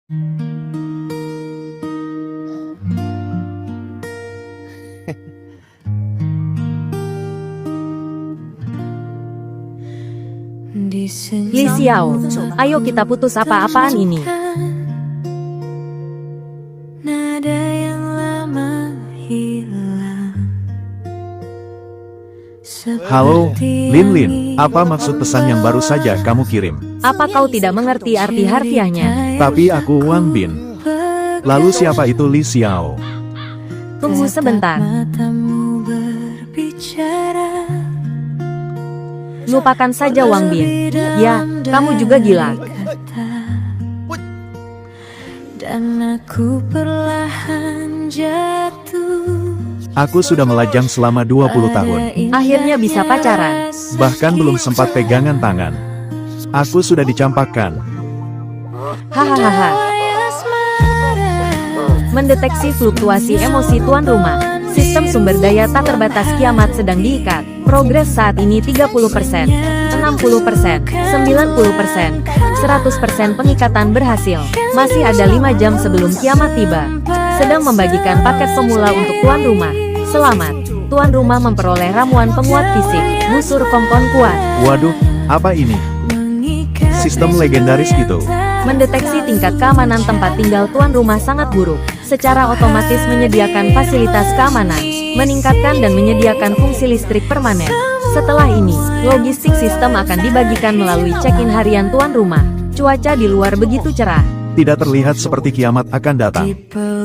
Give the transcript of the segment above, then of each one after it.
Li Xiao, ayo kita putus apa-apaan ini. Nada yang lama hilang. Halo, Lin Lin, apa maksud pesan yang baru saja kamu kirim? Apa kau tidak mengerti arti harfiahnya? Tapi aku Wang Bin. Lalu siapa itu Li Xiao? Tunggu sebentar. Matamu berbicara. Lupakan saja Wang Bin. Ya, kamu juga gila. Dan aku perlahan jatuh. Aku sudah melajang selama 20 tahun. Akhirnya bisa pacaran. Bahkan belum sempat pegangan tangan. Aku sudah dicampakkan. Hahaha. Mendeteksi fluktuasi emosi tuan rumah. Sistem sumber daya tak terbatas kiamat sedang diikat. Progres saat ini 30%, 60%, 90%, 100% pengikatan berhasil. Masih ada 5 jam sebelum kiamat tiba. Sedang membagikan paket pemula untuk tuan rumah. Selamat, tuan rumah memperoleh ramuan penguat fisik. Busur kompon kuat. Waduh, apa ini? Sistem legendaris itu. Mendeteksi tingkat keamanan tempat tinggal tuan rumah sangat buruk. Secara otomatis menyediakan fasilitas keamanan, meningkatkan dan menyediakan fungsi listrik permanen. Setelah ini, logistik sistem akan dibagikan melalui check-in harian tuan rumah. Cuaca di luar begitu cerah. Tidak terlihat seperti kiamat akan datang.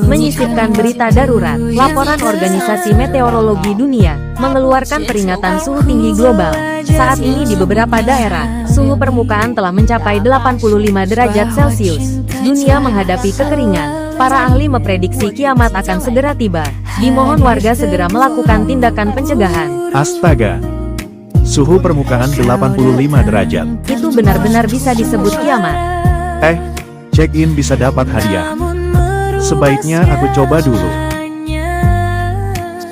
Menyisipkan berita darurat, laporan Organisasi Meteorologi Dunia, mengeluarkan peringatan suhu tinggi global. Saat ini di beberapa daerah, suhu permukaan telah mencapai 85 derajat Celcius. Dunia menghadapi kekeringan. Para ahli memprediksi kiamat akan segera tiba. Dimohon warga segera melakukan tindakan pencegahan. Astaga. Suhu permukaan 85 derajat. Itu benar-benar bisa disebut kiamat. Check-in bisa dapat hadiah. Sebaiknya aku coba dulu.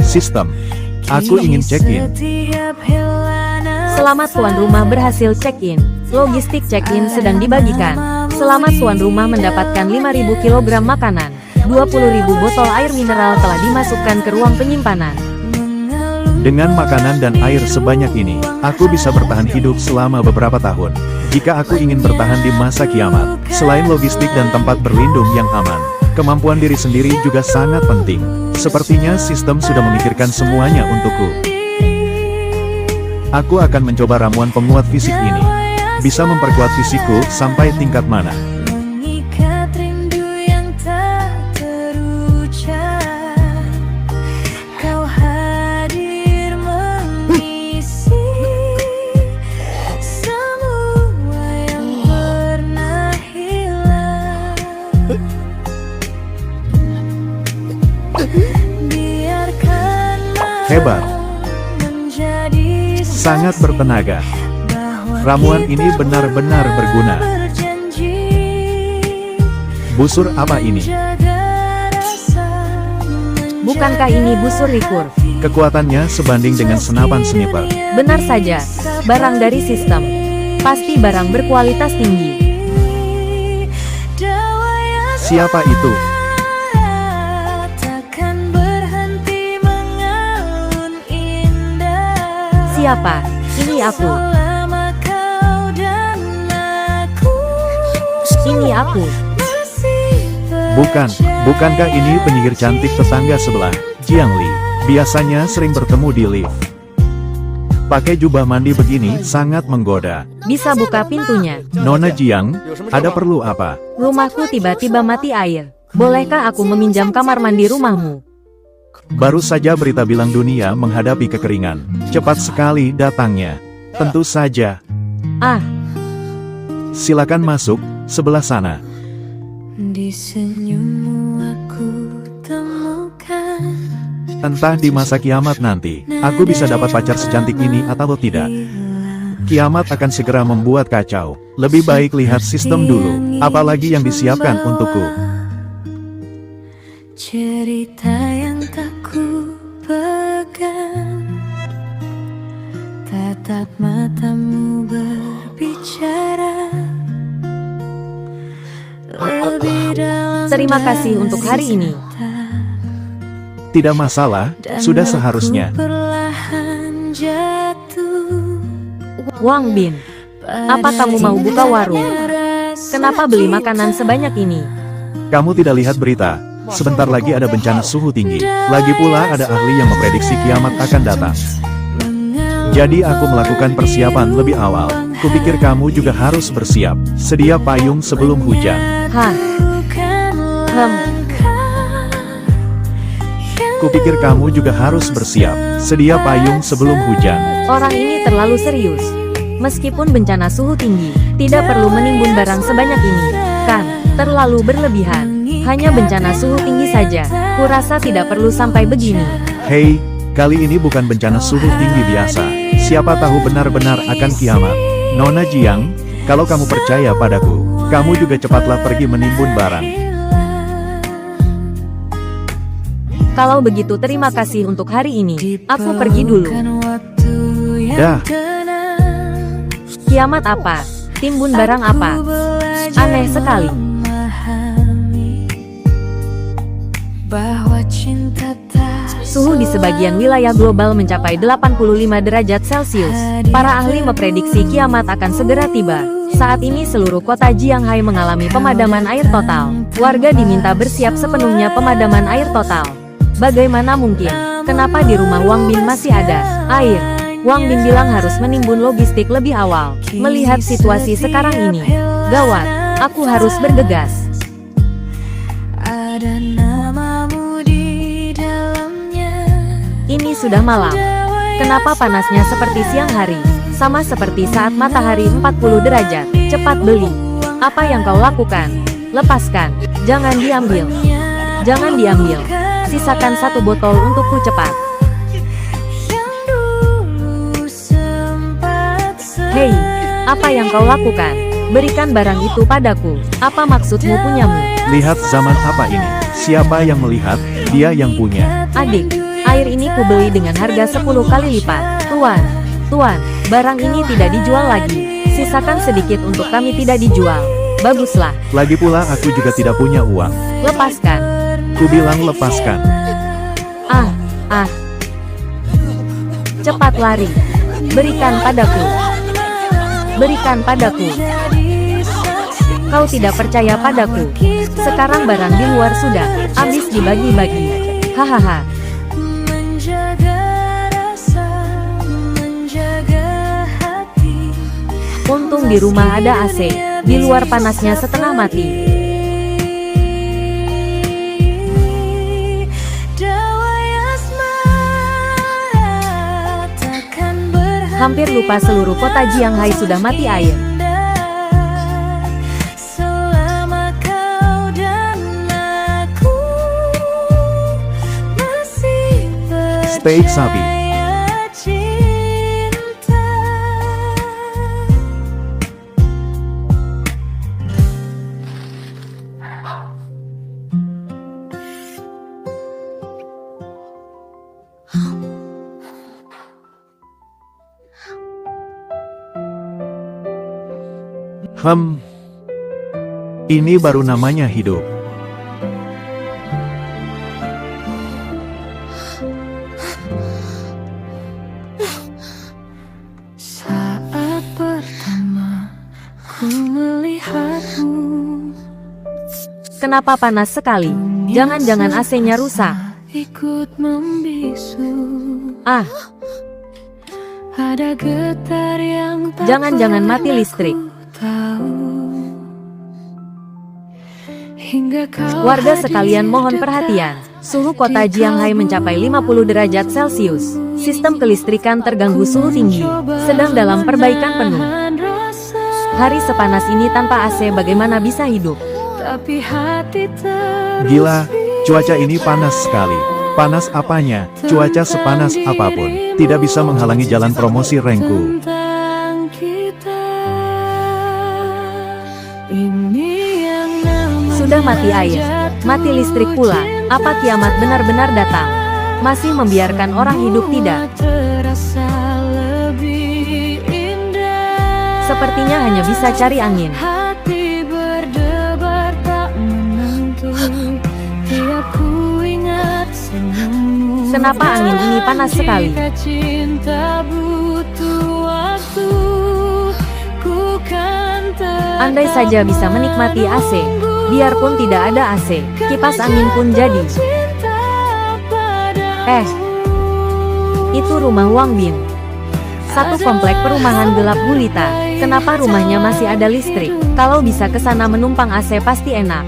Sistem. Aku ingin check-in. Selamat tuan rumah berhasil check-in. Logistik check-in sedang dibagikan. Selamat tuan rumah mendapatkan 5.000 kg makanan. 20.000 botol air mineral telah dimasukkan ke ruang penyimpanan. Dengan makanan dan air sebanyak ini, aku bisa bertahan hidup selama beberapa tahun. Jika aku ingin bertahan di masa kiamat, selain logistik dan tempat berlindung yang aman, kemampuan diri sendiri juga sangat penting. Sepertinya sistem sudah memikirkan semuanya untukku. Aku akan mencoba ramuan penguat fisik ini. Bisa memperkuat fisikku sampai tingkat mana? Mengikat rindu yang tak terucap. Kau hadir mengisi semua yang pernah hilang. Biarkan Hebat. menjadi Sangat bertenaga. Ramuan ini benar-benar berguna. Busur apa ini? Bukankah ini busur recurve? Kekuatannya sebanding dengan senapan sniper. Benar saja, barang dari sistem. Pasti barang berkualitas tinggi. Siapa itu? Siapa? Ini aku. Ini aku. Bukankah ini penyihir cantik tetangga sebelah, Jiang Li? Biasanya sering bertemu di lift. Pakai jubah mandi begini sangat menggoda. Bisa buka pintunya. Nona Jiang, ada perlu apa? Rumahku tiba-tiba mati air. Bolehkah aku meminjam kamar mandi rumahmu? Baru saja berita bilang dunia menghadapi kekeringan. Cepat sekali datangnya. Tentu saja. Silakan masuk, sebelah sana. Di senyummu aku temukan. Entah di masa kiamat nanti, aku bisa dapat pacar secantik ini atau tidak. Kiamat akan segera membuat kacau. Lebih baik lihat sistem dulu, apalagi yang disiapkan untukku. Cerita yang tak ku pegang. Tatap matamu berbicara. lebih dalam Terima kasih untuk hari ini. Tidak masalah, sudah seharusnya. perlahan jatuh. Wang Bin, apa kamu mau buka warung? Kenapa beli makanan sebanyak ini? Kamu tidak lihat berita? Sebentar lagi ada bencana suhu tinggi. Lagi pula ada ahli yang memprediksi kiamat akan datang. Jadi aku melakukan persiapan lebih awal. Kupikir kamu juga harus bersiap. Sedia payung sebelum hujan. Hah? Kupikir kamu juga harus bersiap. Sedia payung sebelum hujan. Orang ini terlalu serius. Meskipun bencana suhu tinggi, tidak perlu menimbun barang sebanyak ini. Kan, terlalu berlebihan. Hanya bencana suhu tinggi saja. Kurasa tidak perlu sampai begini. Hei, kali ini bukan bencana suhu tinggi biasa. Siapa tahu benar-benar akan kiamat. Nona Jiang, kalau kamu percaya padaku, kamu juga cepatlah pergi menimbun barang. Kalau begitu terima kasih untuk hari ini. Aku pergi dulu. Dah. Kiamat apa? Timbun barang apa? Aneh sekali. Bahwa cinta tak Suhu di sebagian wilayah global mencapai 85 derajat Celcius. Para ahli memprediksi kiamat akan segera tiba. Saat ini seluruh kota Jianghai mengalami pemadaman air total. Warga diminta bersiap sepenuhnya pemadaman air total. Bagaimana mungkin? Kenapa di rumah Wang Bin masih ada air? Wang Bin bilang harus menimbun logistik lebih awal. Melihat situasi sekarang ini, gawat, aku harus bergegas. ada namamu di dalamnya. Ini sudah malam. Kenapa panasnya seperti siang hari? Sama seperti saat matahari 40 derajat. Cepat beli. Apa yang kau lakukan? Lepaskan. Jangan diambil. Jangan diambil. Sisakan satu botol untukku cepat. Yang dulu sempat Hei, apa yang kau lakukan? Berikan barang itu padaku. Apa maksudmu punyamu? Lihat zaman apa ini? Siapa yang melihat? Dia yang punya. Adik, air ini kubeli dengan harga 10 kali lipat. Tuan, barang ini tidak dijual lagi. Sisakan sedikit untuk kami tidak dijual. Baguslah, Lagi pula aku juga tidak punya uang. lepaskan. Kubilang lepaskan. Ah. Cepat lari. Berikan padaku. Berikan padaku. Kau tidak percaya padaku. Sekarang barang di luar sudah habis dibagi-bagi. Hahaha. menjaga rasa, menjaga hati. Untung di rumah ada AC. Di luar panasnya setengah mati. Hampir lupa seluruh kota Jianghai sudah mati air. Selama kau dan aku masih Steak sapi. percaya cinta. Ini baru namanya hidup. Saat pertama ku melihatmu, Kenapa panas sekali? Jangan-jangan AC-nya rusak. ikut membisu. Ah, Ada getar yang tak Jangan-jangan mati pernah listrik. ku tahu. Hingga kau warga hadir sekalian mohon dekat perhatian. Suhu kota Jianghai mencapai 50 derajat Celcius. Sistem kelistrikan terganggu suhu tinggi. Sedang dalam perbaikan penuh. menahan rasa, Hari sepanas ini tanpa AC bagaimana bisa hidup? tapi hati terus Gila, cuaca ini panas sekali. Panas apanya? Cuaca sepanas apapun tidak bisa menghalangi jalan promosi Rengku. tentang kita. Ini yang namanya Sudah mati air, mati listrik pula. Apa kiamat benar-benar datang? Masih membiarkan orang hidup tidak? terasa lebih indah. Sepertinya hanya bisa cari angin. Hati berdebar tak Aku ingat senyummu. Kenapa angin ini panas sekali? Jika cinta butuh waktu, ku kan tetap Andai saja bisa menikmati AC, biarpun tidak ada AC, kipas angin pun jadi. cinta padamu. Itu rumah Wang Bin. Satu komplek perumahan gelap gulita. Kenapa rumahnya masih ada listrik? Kalau bisa ke sana menumpang AC pasti enak.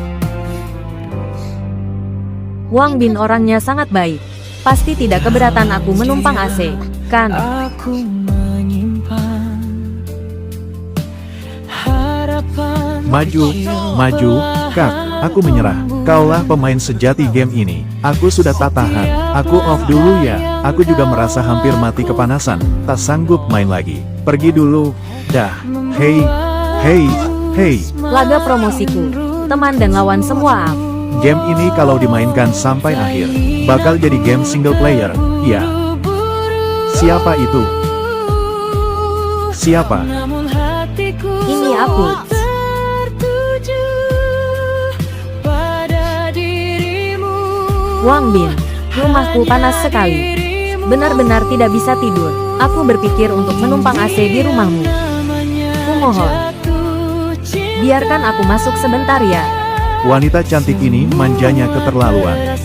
Wang Bin orangnya sangat baik. Pasti tidak keberatan aku menumpang AC, kan? Aku menyimpan harapan. Maju, Kak, aku menyerah. Kaulah pemain sejati game ini. Aku sudah tak tahan. Aku off dulu ya. Aku juga merasa hampir mati kepanasan. Tak sanggup main lagi. Pergi dulu. Dah. Hei. Laga promosiku. Teman dan lawan semua up. Game ini kalau dimainkan sampai akhir, bakal jadi game single player. Ya. Siapa itu? Siapa? Namun hatiku Ini aku. tertuju pada dirimu. Wang Bin, rumahku panas sekali. Benar-benar tidak bisa tidur. Aku berpikir untuk menumpang AC di rumahmu. Kumohon, biarkan aku masuk sebentar ya. Wanita cantik ini manjanya keterlaluan.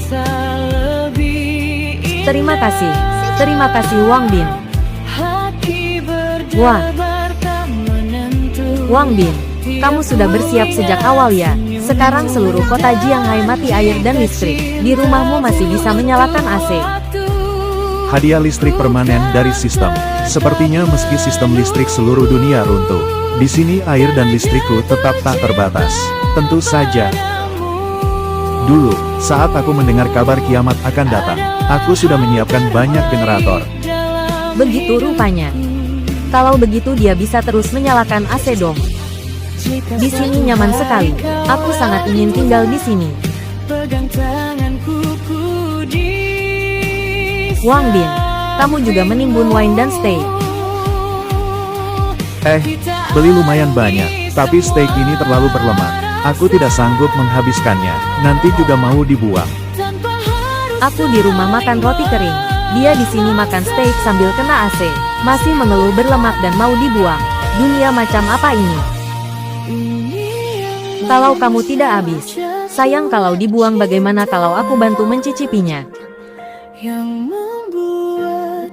Terima kasih Wang Bin. Wah, Wang Bin, kamu sudah bersiap sejak awal ya. Sekarang seluruh kota Jianghai mati air dan listrik. Di rumahmu masih bisa menyalakan AC. Hadiah listrik permanen dari sistem. Sepertinya meski sistem listrik seluruh dunia runtuh, di sini air dan listrikku tetap tak terbatas. Tentu saja. Dulu, saat aku mendengar kabar kiamat akan datang, aku sudah menyiapkan banyak generator. Begitu rupanya. Kalau begitu dia bisa terus menyalakan AC dong. Di sini nyaman sekali. Aku sangat ingin tinggal di sini. Wang Bin, kamu juga menimbun wine dan steak. Beli lumayan banyak, tapi steak ini terlalu berlemak. Aku tidak sanggup menghabiskannya, nanti juga mau dibuang. Aku di rumah makan roti kering. Dia di sini makan steak sambil kena AC. Masih mengeluh berlemak dan mau dibuang. Dunia macam apa ini? Kalau kamu tidak habis, sayang kalau dibuang. Bagaimana kalau aku bantu mencicipinya?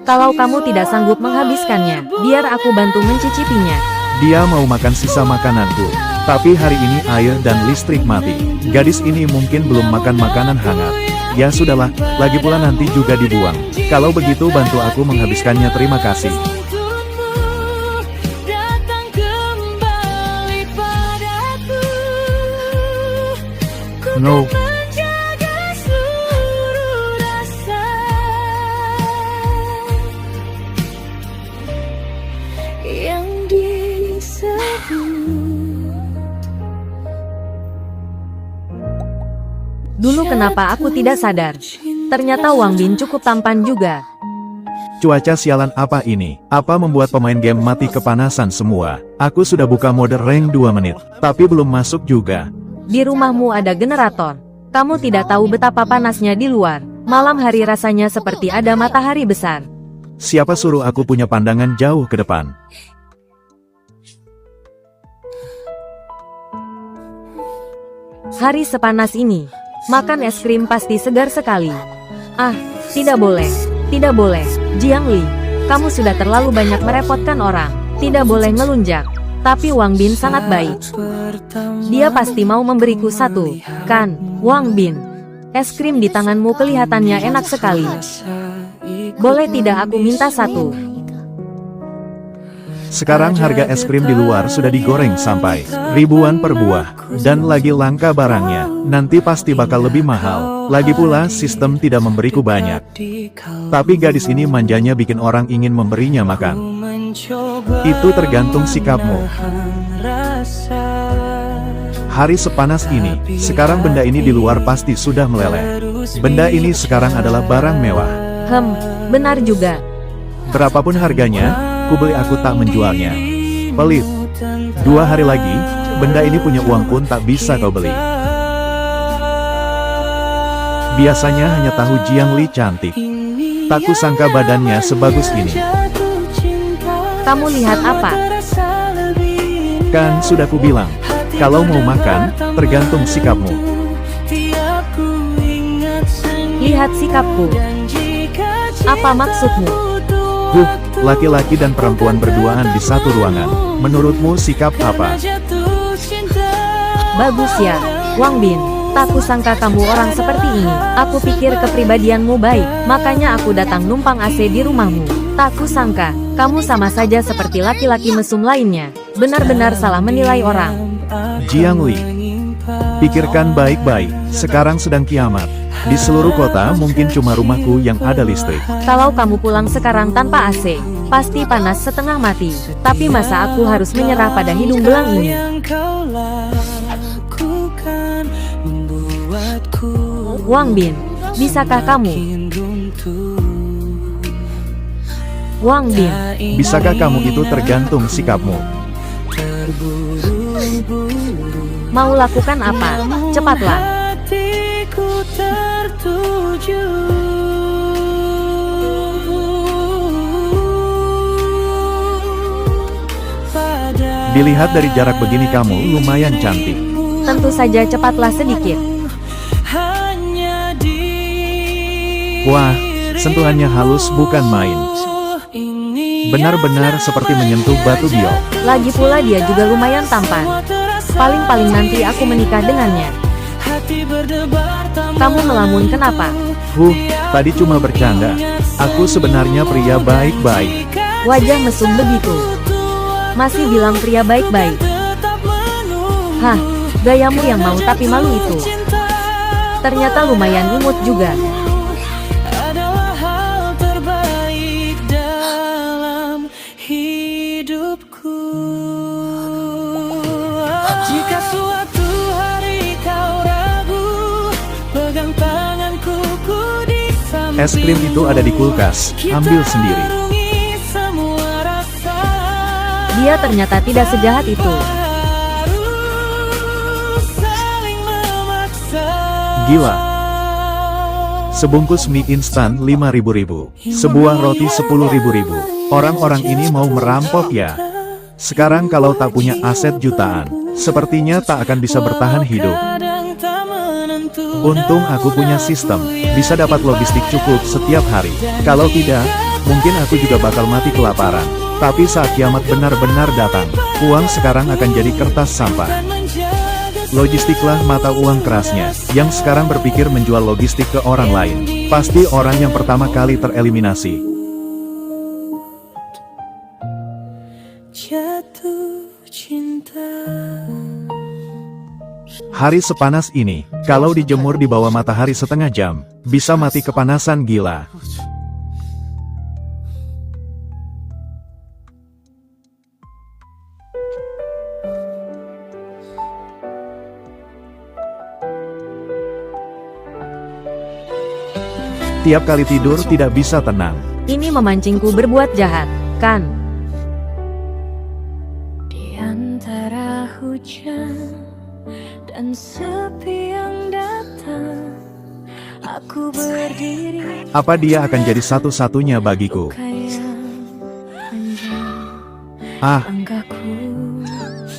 Kalau kamu tidak sanggup menghabiskannya, biar aku bantu mencicipinya. Dia mau makan sisa makananku. Tapi hari ini air dan listrik mati. Gadis ini mungkin belum makan makanan hangat. Ya sudahlah, lagi pula nanti juga dibuang. Kalau begitu bantu aku menghabiskannya, terima kasih. No. Dulu kenapa aku tidak sadar? Ternyata Wang Bin cukup tampan juga. Cuaca sialan apa ini? Apa membuat pemain game mati kepanasan semua? Aku sudah buka mode rank 2 menit, tapi belum masuk juga. Di rumahmu ada generator. Kamu tidak tahu betapa panasnya di luar. Malam hari rasanya seperti ada matahari besar. Siapa suruh aku punya pandangan jauh ke depan? Hari sepanas ini, makan es krim pasti segar sekali. Ah, tidak boleh. Tidak boleh. Jiang Li, kamu sudah terlalu banyak merepotkan orang. Tidak boleh ngelunjak. Tapi Wang Bin sangat baik. Dia pasti mau memberiku satu, kan, Wang Bin? Es krim di tanganmu kelihatannya enak sekali. Boleh tidak aku minta satu? Sekarang harga es krim di luar sudah digoreng sampai ribuan per buah. Dan lagi langka barangnya, nanti pasti bakal lebih mahal. Lagi pula sistem tidak memberiku banyak. Tapi gadis ini manjanya bikin orang ingin memberinya makan. Itu tergantung sikapmu. Hari sepanas ini, sekarang benda ini di luar pasti sudah meleleh. Benda ini sekarang adalah barang mewah. Benar juga. Berapapun harganya, kubeli aku tak menjualnya. Pelit. 2 hari lagi, benda ini punya uang pun tak bisa kau beli. Biasanya hanya tahu Jiang Li cantik. Tak kusangka badannya sebagus ini. Kamu lihat apa? Kan sudah kubilang, kalau mau makan, tergantung sikapmu. Lihat sikapku. Apa maksudmu? Laki-laki dan perempuan berduaan di satu ruangan. Menurutmu sikap apa? Bagus ya, Wang Bin. Tak kusangka kamu orang seperti ini. Aku pikir kepribadianmu baik, makanya aku datang numpang AC di rumahmu. Tak kusangka, kamu sama saja seperti laki-laki mesum lainnya. Benar-benar salah menilai orang. Jiang Li, pikirkan baik-baik, sekarang sedang kiamat. Di seluruh kota mungkin cuma rumahku yang ada listrik. Kalau kamu pulang sekarang tanpa AC, pasti panas setengah mati. Tapi masa aku harus menyerah pada hidung belang ini? Wang Bin, bisakah kamu? Wang Bin, Bisakah kamu itu tergantung sikapmu. mau lakukan apa? Cepatlah. Hatiku tertuju pada Dilihat dari jarak begini kamu lumayan cantik. Tentu saja cepatlah sedikit. hanya di Wah, sentuhannya halus bukan main. Benar-benar seperti menyentuh batu biok. Lagi pula dia juga lumayan tampan. Paling-paling nanti aku menikah dengannya. Kamu melamun kenapa? Tadi cuma bercanda. Aku sebenarnya pria baik-baik. Wajah mesum begitu. Masih bilang pria baik-baik. Hah, gayamu yang mau tapi malu itu. Ternyata lumayan imut juga. adalah hal terbaik dalam hidupku. Jika suatu hari kau ragu, pegang tanganku, ku di samping. Es krim itu ada di kulkas, ambil sendiri. Harungi semua rasa. Dia ternyata tidak sejahat itu. Harus saling memaksa. Gila. Sebungkus mie instan 5.000. Sebuah roti 10.000. Orang-orang ini mau merampok ya. Sekarang kalau tak punya aset jutaan, sepertinya tak akan bisa bertahan hidup. Kadang tak menentu. Untung aku punya sistem, bisa dapat logistik cukup setiap hari. Kalau tidak, mungkin aku juga bakal mati kelaparan. Tapi saat kiamat benar-benar datang, uang sekarang akan jadi kertas sampah. Logistiklah mata uang kerasnya, yang sekarang berpikir menjual logistik ke orang lain. Pasti orang yang pertama kali tereliminasi. Jatuh cinta. Hari sepanas ini, kalau dijemur di bawah matahari setengah jam, bisa mati kepanasan gila. Tiap kali tidur tidak bisa tenang. Ini memancingku berbuat jahat, kan? Di antara hujan dan sepi yang datang, aku berdiri Apa dia akan jadi satu-satunya bagiku? kayak panjang. Ah, Langkahku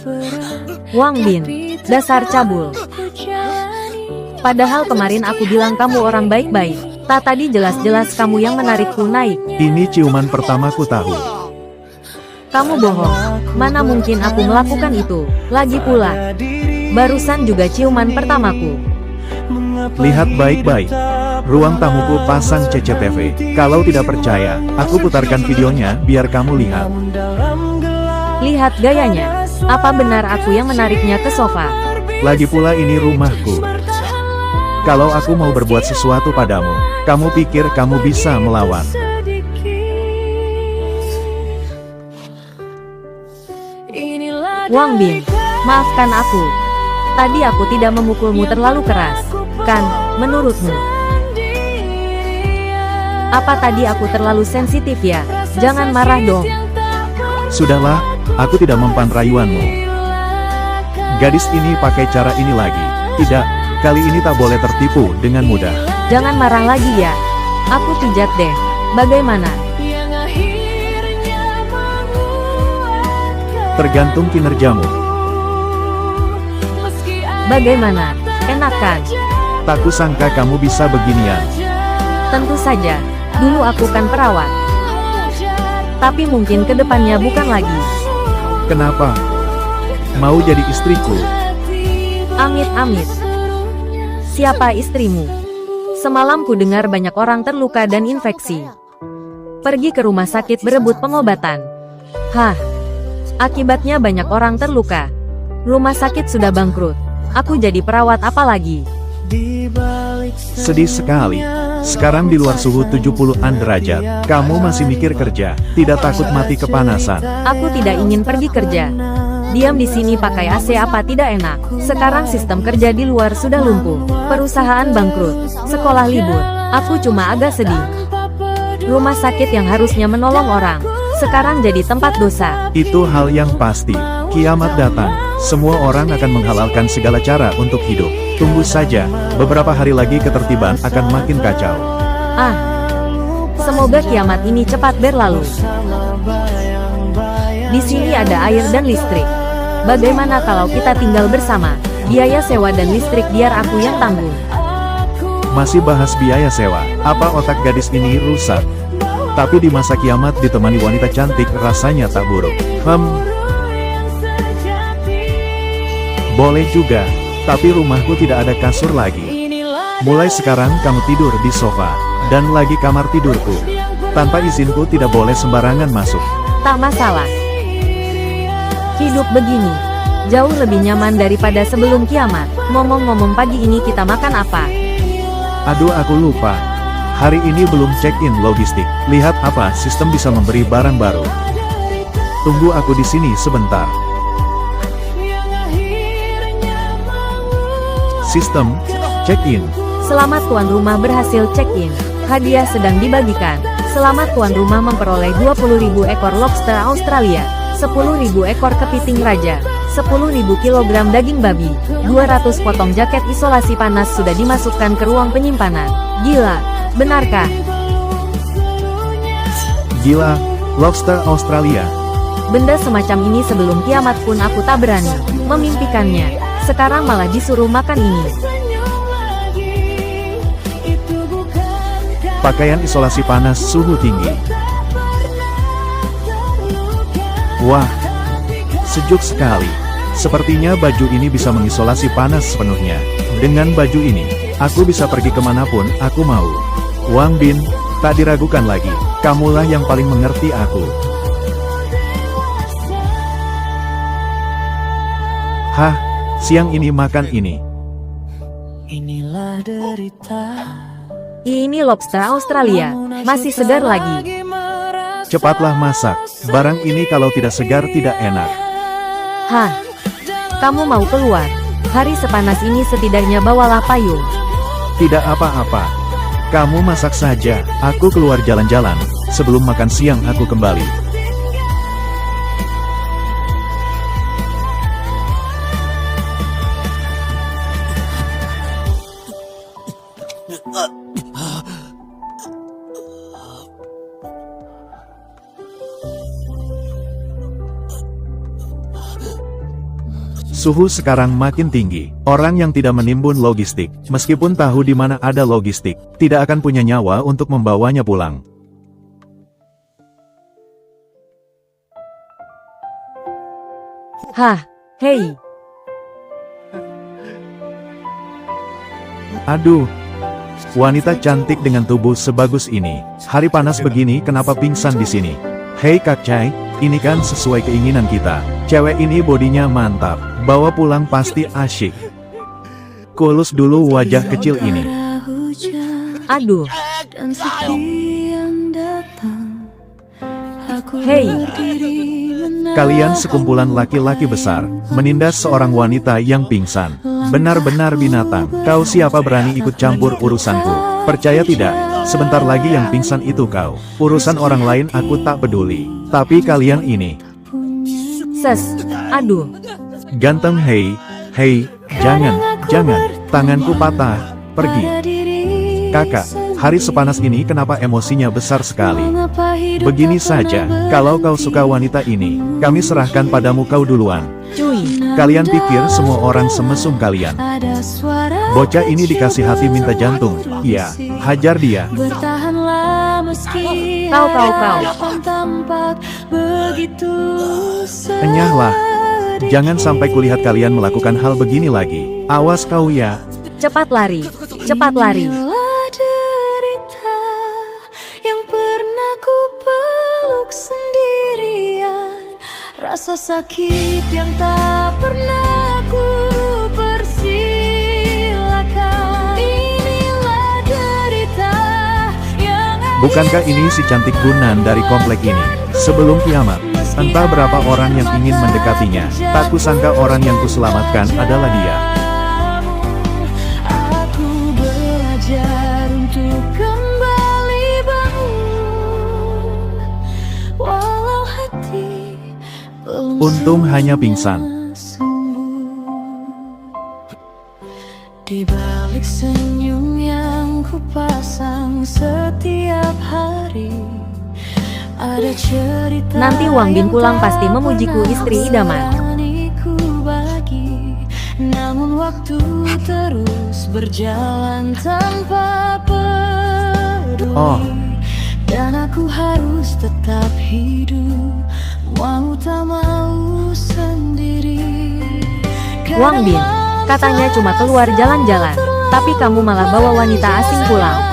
berat, Wang Bin, dasar cabul. ku jalani. Padahal kemarin aku bilang kamu orang baik-baik. Tak tadi jelas-jelas kamu yang menarikku naik. ini ciuman pertamaku tahu. Kamu bohong. Mana mungkin aku melakukan itu. Lagi pula, barusan juga ciuman pertamaku. Lihat baik-baik. Ruang tamuku pasang CCTV. Kalau tidak percaya, aku putarkan videonya biar kamu lihat. Lihat gayanya. Apa benar aku yang menariknya ke sofa? Lagi pula ini rumahku. Kalau aku mau berbuat sesuatu padamu, kamu pikir kamu bisa melawan? Wang Bin, maafkan aku. Tadi aku tidak memukulmu terlalu keras. Kan, menurutmu? Apa tadi aku terlalu sensitif ya? Jangan marah dong. Sudahlah, aku tidak mempan rayuanmu. Gadis ini pakai cara ini lagi. Tidak, kali ini tak boleh tertipu dengan mudah. Jangan marah lagi ya. Aku pijat deh. Bagaimana? yang akhirnya menguatkan. Tergantung kinerjamu. Meski Bagaimana? Enak kan? Tak kusangka kamu bisa beginian. Tentu saja. Dulu aku kan perawat. Tapi mungkin kedepannya bukan lagi. Kenapa? Mau jadi istriku? Amit-amit. Siapa istrimu? Semalam ku dengar banyak orang terluka dan infeksi. Pergi ke rumah sakit berebut pengobatan. Hah? Akibatnya banyak orang terluka. Rumah sakit sudah bangkrut. Aku jadi perawat apa lagi? Sedih sekali. Sekarang di luar suhu 70-an derajat. Kamu masih mikir kerja, tidak takut mati kepanasan. Aku tidak ingin pergi kerja. Diam di sini pakai AC apa tidak enak. Sekarang sistem kerja di luar sudah lumpuh. Perusahaan bangkrut. Sekolah libur. Aku cuma agak sedih. Rumah sakit yang harusnya menolong orang, sekarang jadi tempat dosa. Itu hal yang pasti. Kiamat datang. Semua orang akan menghalalkan segala cara untuk hidup. Tunggu saja, beberapa hari lagi ketertiban akan makin kacau. Ah, semoga kiamat ini cepat berlalu. Di sini ada air dan listrik. Bagaimana kalau kita tinggal bersama? Biaya sewa dan listrik biar aku yang tanggung. Masih bahas biaya sewa, apa otak gadis ini rusak? Tapi di masa kiamat ditemani wanita cantik rasanya tak buruk. Boleh juga, tapi rumahku tidak ada kasur lagi. Mulai sekarang kamu tidur di sofa, dan lagi kamar tidurku. Tanpa izinku tidak boleh sembarangan masuk. Tak masalah. Hidup begini jauh lebih nyaman daripada sebelum kiamat. Ngomong-ngomong, pagi ini kita makan apa? Aduh, aku lupa. Hari ini belum check-in logistik. Lihat apa sistem bisa memberi barang baru. Tunggu aku di sini sebentar. Sistem, check-in. Selamat tuan rumah berhasil check-in. Hadiah sedang dibagikan. Selamat tuan rumah memperoleh 20.000 ekor lobster Australia, 10.000 ekor kepiting raja, 10.000 kilogram daging babi, 200 potong jaket isolasi panas sudah dimasukkan ke ruang penyimpanan. Gila, benarkah? Gila, lobster Australia. Benda semacam ini sebelum kiamat pun aku tak berani memimpikannya. Sekarang malah disuruh makan ini. Pakaian isolasi panas suhu tinggi. Wah, sejuk sekali. Sepertinya baju ini bisa mengisolasi panas sepenuhnya. Dengan baju ini, aku bisa pergi kemanapun aku mau. Wang Bin, tak diragukan lagi. Kamulah yang paling mengerti aku. Hah, siang ini makan ini. Inilah derita. Ini lobster Australia, masih segar lagi. Cepatlah masak. Barang ini kalau tidak segar tidak enak. Hah? Kamu mau keluar? Hari sepanas ini setidaknya bawalah payung. Tidak apa-apa. Kamu masak saja, aku keluar jalan-jalan. Sebelum makan siang aku kembali. Suhu sekarang makin tinggi. Orang yang tidak menimbun logistik, meskipun tahu di mana ada logistik, tidak akan punya nyawa untuk membawanya pulang. Hah, hei. Aduh, wanita cantik dengan tubuh sebagus ini. Hari panas begini kenapa pingsan di sini? Hei Kak Chai, ini kan sesuai keinginan kita. Cewek ini bodinya mantap, bawa pulang pasti asyik. Kulus dulu wajah kecil ini. Aduh. Dan sekian datang, aku Hei. berdiri menatap Kalian sekumpulan laki-laki besar, menindas seorang wanita yang pingsan. Benar-benar binatang. Kau siapa berani ikut campur urusanku? Percaya tidak, sebentar lagi yang pingsan itu kau. Urusan orang lain aku tak peduli. Tapi kalian ini. Ses, aduh. Ganteng, hei, jangan, tanganku patah, pergi. pada diri Kakak, hari sepanas ini kenapa emosinya besar sekali? Begini saja, kalau kau suka wanita ini, kami serahkan padamu kau duluan. Cuy, Kalian pikir semua orang semesum kalian? Bocah ini dikasih hati minta jantung. Iya, hajar dia. Bertahanlah meski Kau. harapan tampak begitu Enyahlah. Jangan sampai kulihat kalian melakukan hal begini lagi. Awas kau ya. cepat lari, cepat lari. Inilah derita yang pernah ku peluk sendirian, rasa sakit yang tak pernah ku persilakan. Inilah derita yang Bukankah ini si cantik Gunan dari komplek ini? Sebelum kiamat, entah berapa orang yang ingin mendekatinya. Tak kusangka orang yang kuselamatkan adalah dia. aku belajar untuk kembali bangun, walau hati belum Untung hanya pingsan. sembuh. Di balik senyum yang ku pasang setiap hari, ada cerita Nanti Wang Bin yang pulang tak pasti memujiku pernah istri idaman. berani ku bagi. Namun waktu terus berjalan tanpa peduli, Oh. dan aku harus tetap hidup, mau tak mau sendiri. Wang Bin, katanya cuma keluar jalan-jalan, tapi kamu malah bawa wanita asing pulang.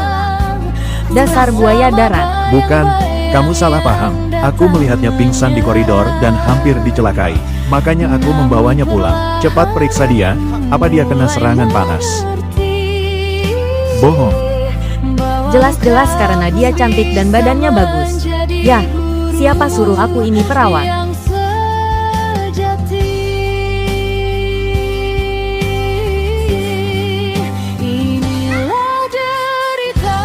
Dasar buaya darat. Bukan, kamu salah paham. Aku melihatnya pingsan di koridor dan hampir dicelakai. Makanya aku membawanya pulang. Cepat periksa dia, apa dia kena serangan panas? Bohong. Jelas-jelas karena dia cantik dan badannya bagus. Yah, siapa suruh aku ini perawat? Yang sejati. Inilah derita.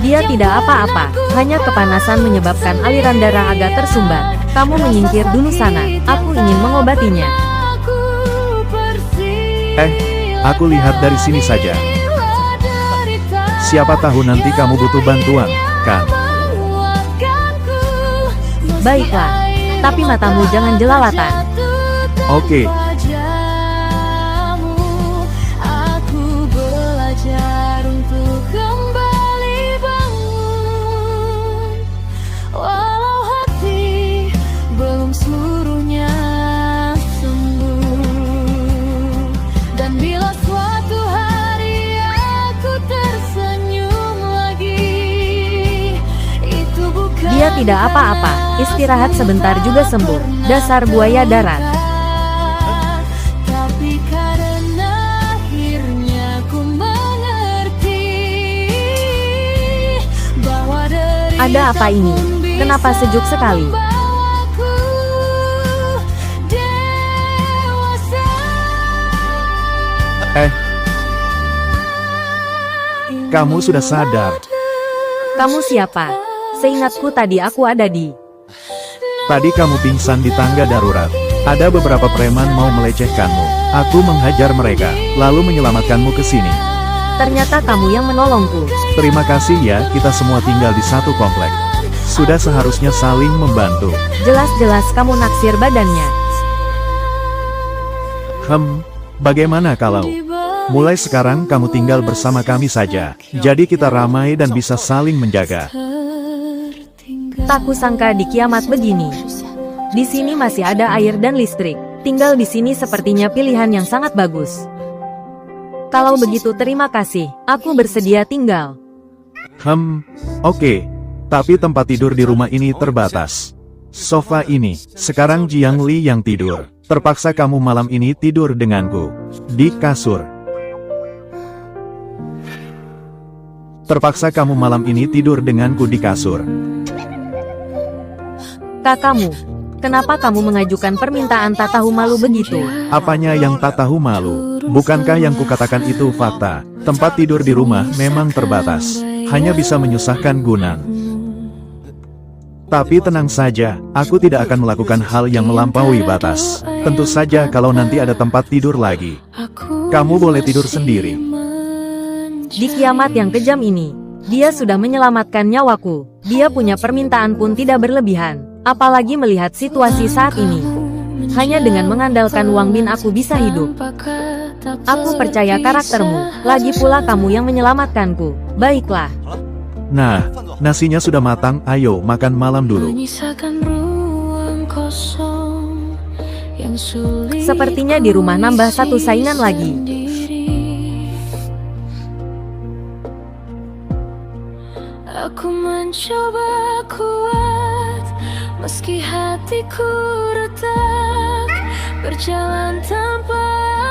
Dia tidak apa-apa, hanya kepanasan menyebabkan aliran darah agak tersumbat. Kamu menyingkir dulu sana, aku ingin mengobatinya. Aku lihat dari sini saja. Siapa tahu nanti kamu butuh bantuan, kan? Baiklah, tapi matamu jangan jelalatan. Oke. Aku belajar untuk kembali bangun, walau hati belum seluruhnya sembuh. Dan bila suatu hari aku tersenyum lagi, itu bukan Dia tidak apa-apa, istirahat sebentar juga sembuh. Dasar buaya darat. Tapi karena akhirnya ku mengerti bahwa derita Ada apa ini? pun Kenapa bisa sejuk sekali? membawaku dewasa. Kamu sudah sadar. Kamu siapa? Seingatku tadi aku ada di... Tadi kamu pingsan di tangga darurat. Ada beberapa preman mau melecehkanmu. Aku menghajar mereka, lalu menyelamatkanmu ke sini. Ternyata kamu yang menolongku. Terima kasih ya, kita semua tinggal di satu komplek. Sudah seharusnya saling membantu. Jelas-jelas kamu naksir badannya. Bagaimana kalau... Mulai sekarang kamu tinggal bersama kami saja. Jadi kita ramai dan bisa saling menjaga. Tak kusangka di kiamat begini. Di sini masih ada air dan listrik. Tinggal di sini sepertinya pilihan yang sangat bagus. Kalau begitu terima kasih, aku bersedia tinggal. Oke. Tapi tempat tidur di rumah ini terbatas. Sofa ini, sekarang Jiang Li yang tidur. Terpaksa kamu malam ini tidur denganku. Di kasur. Terpaksa kamu malam ini tidur denganku di kasur. Kakakmu, kenapa kamu mengajukan permintaan tak tahu malu begitu? Apanya yang tak tahu malu? Bukankah yang kukatakan itu fakta? Tempat tidur di rumah memang terbatas. Hanya bisa menyusahkan Gunan. Tapi tenang saja, aku tidak akan melakukan hal yang melampaui batas. Tentu saja kalau nanti ada tempat tidur lagi. Kamu boleh tidur sendiri. Di kiamat yang kejam ini, dia sudah menyelamatkan nyawaku. Dia punya permintaan pun tidak berlebihan. Apalagi melihat situasi saat ini. Hanya dengan mengandalkan Wang Bin aku bisa hidup. Aku percaya karaktermu. Lagi pula kamu yang menyelamatkanku. Baiklah. Nah, nasinya sudah matang, ayo makan malam dulu. Menyisakan ruang kosong yang sulit Sepertinya di rumah nambah satu saingan lagi. sendiri. Aku mencoba kuat meski hatiku retak, berjalan tanpa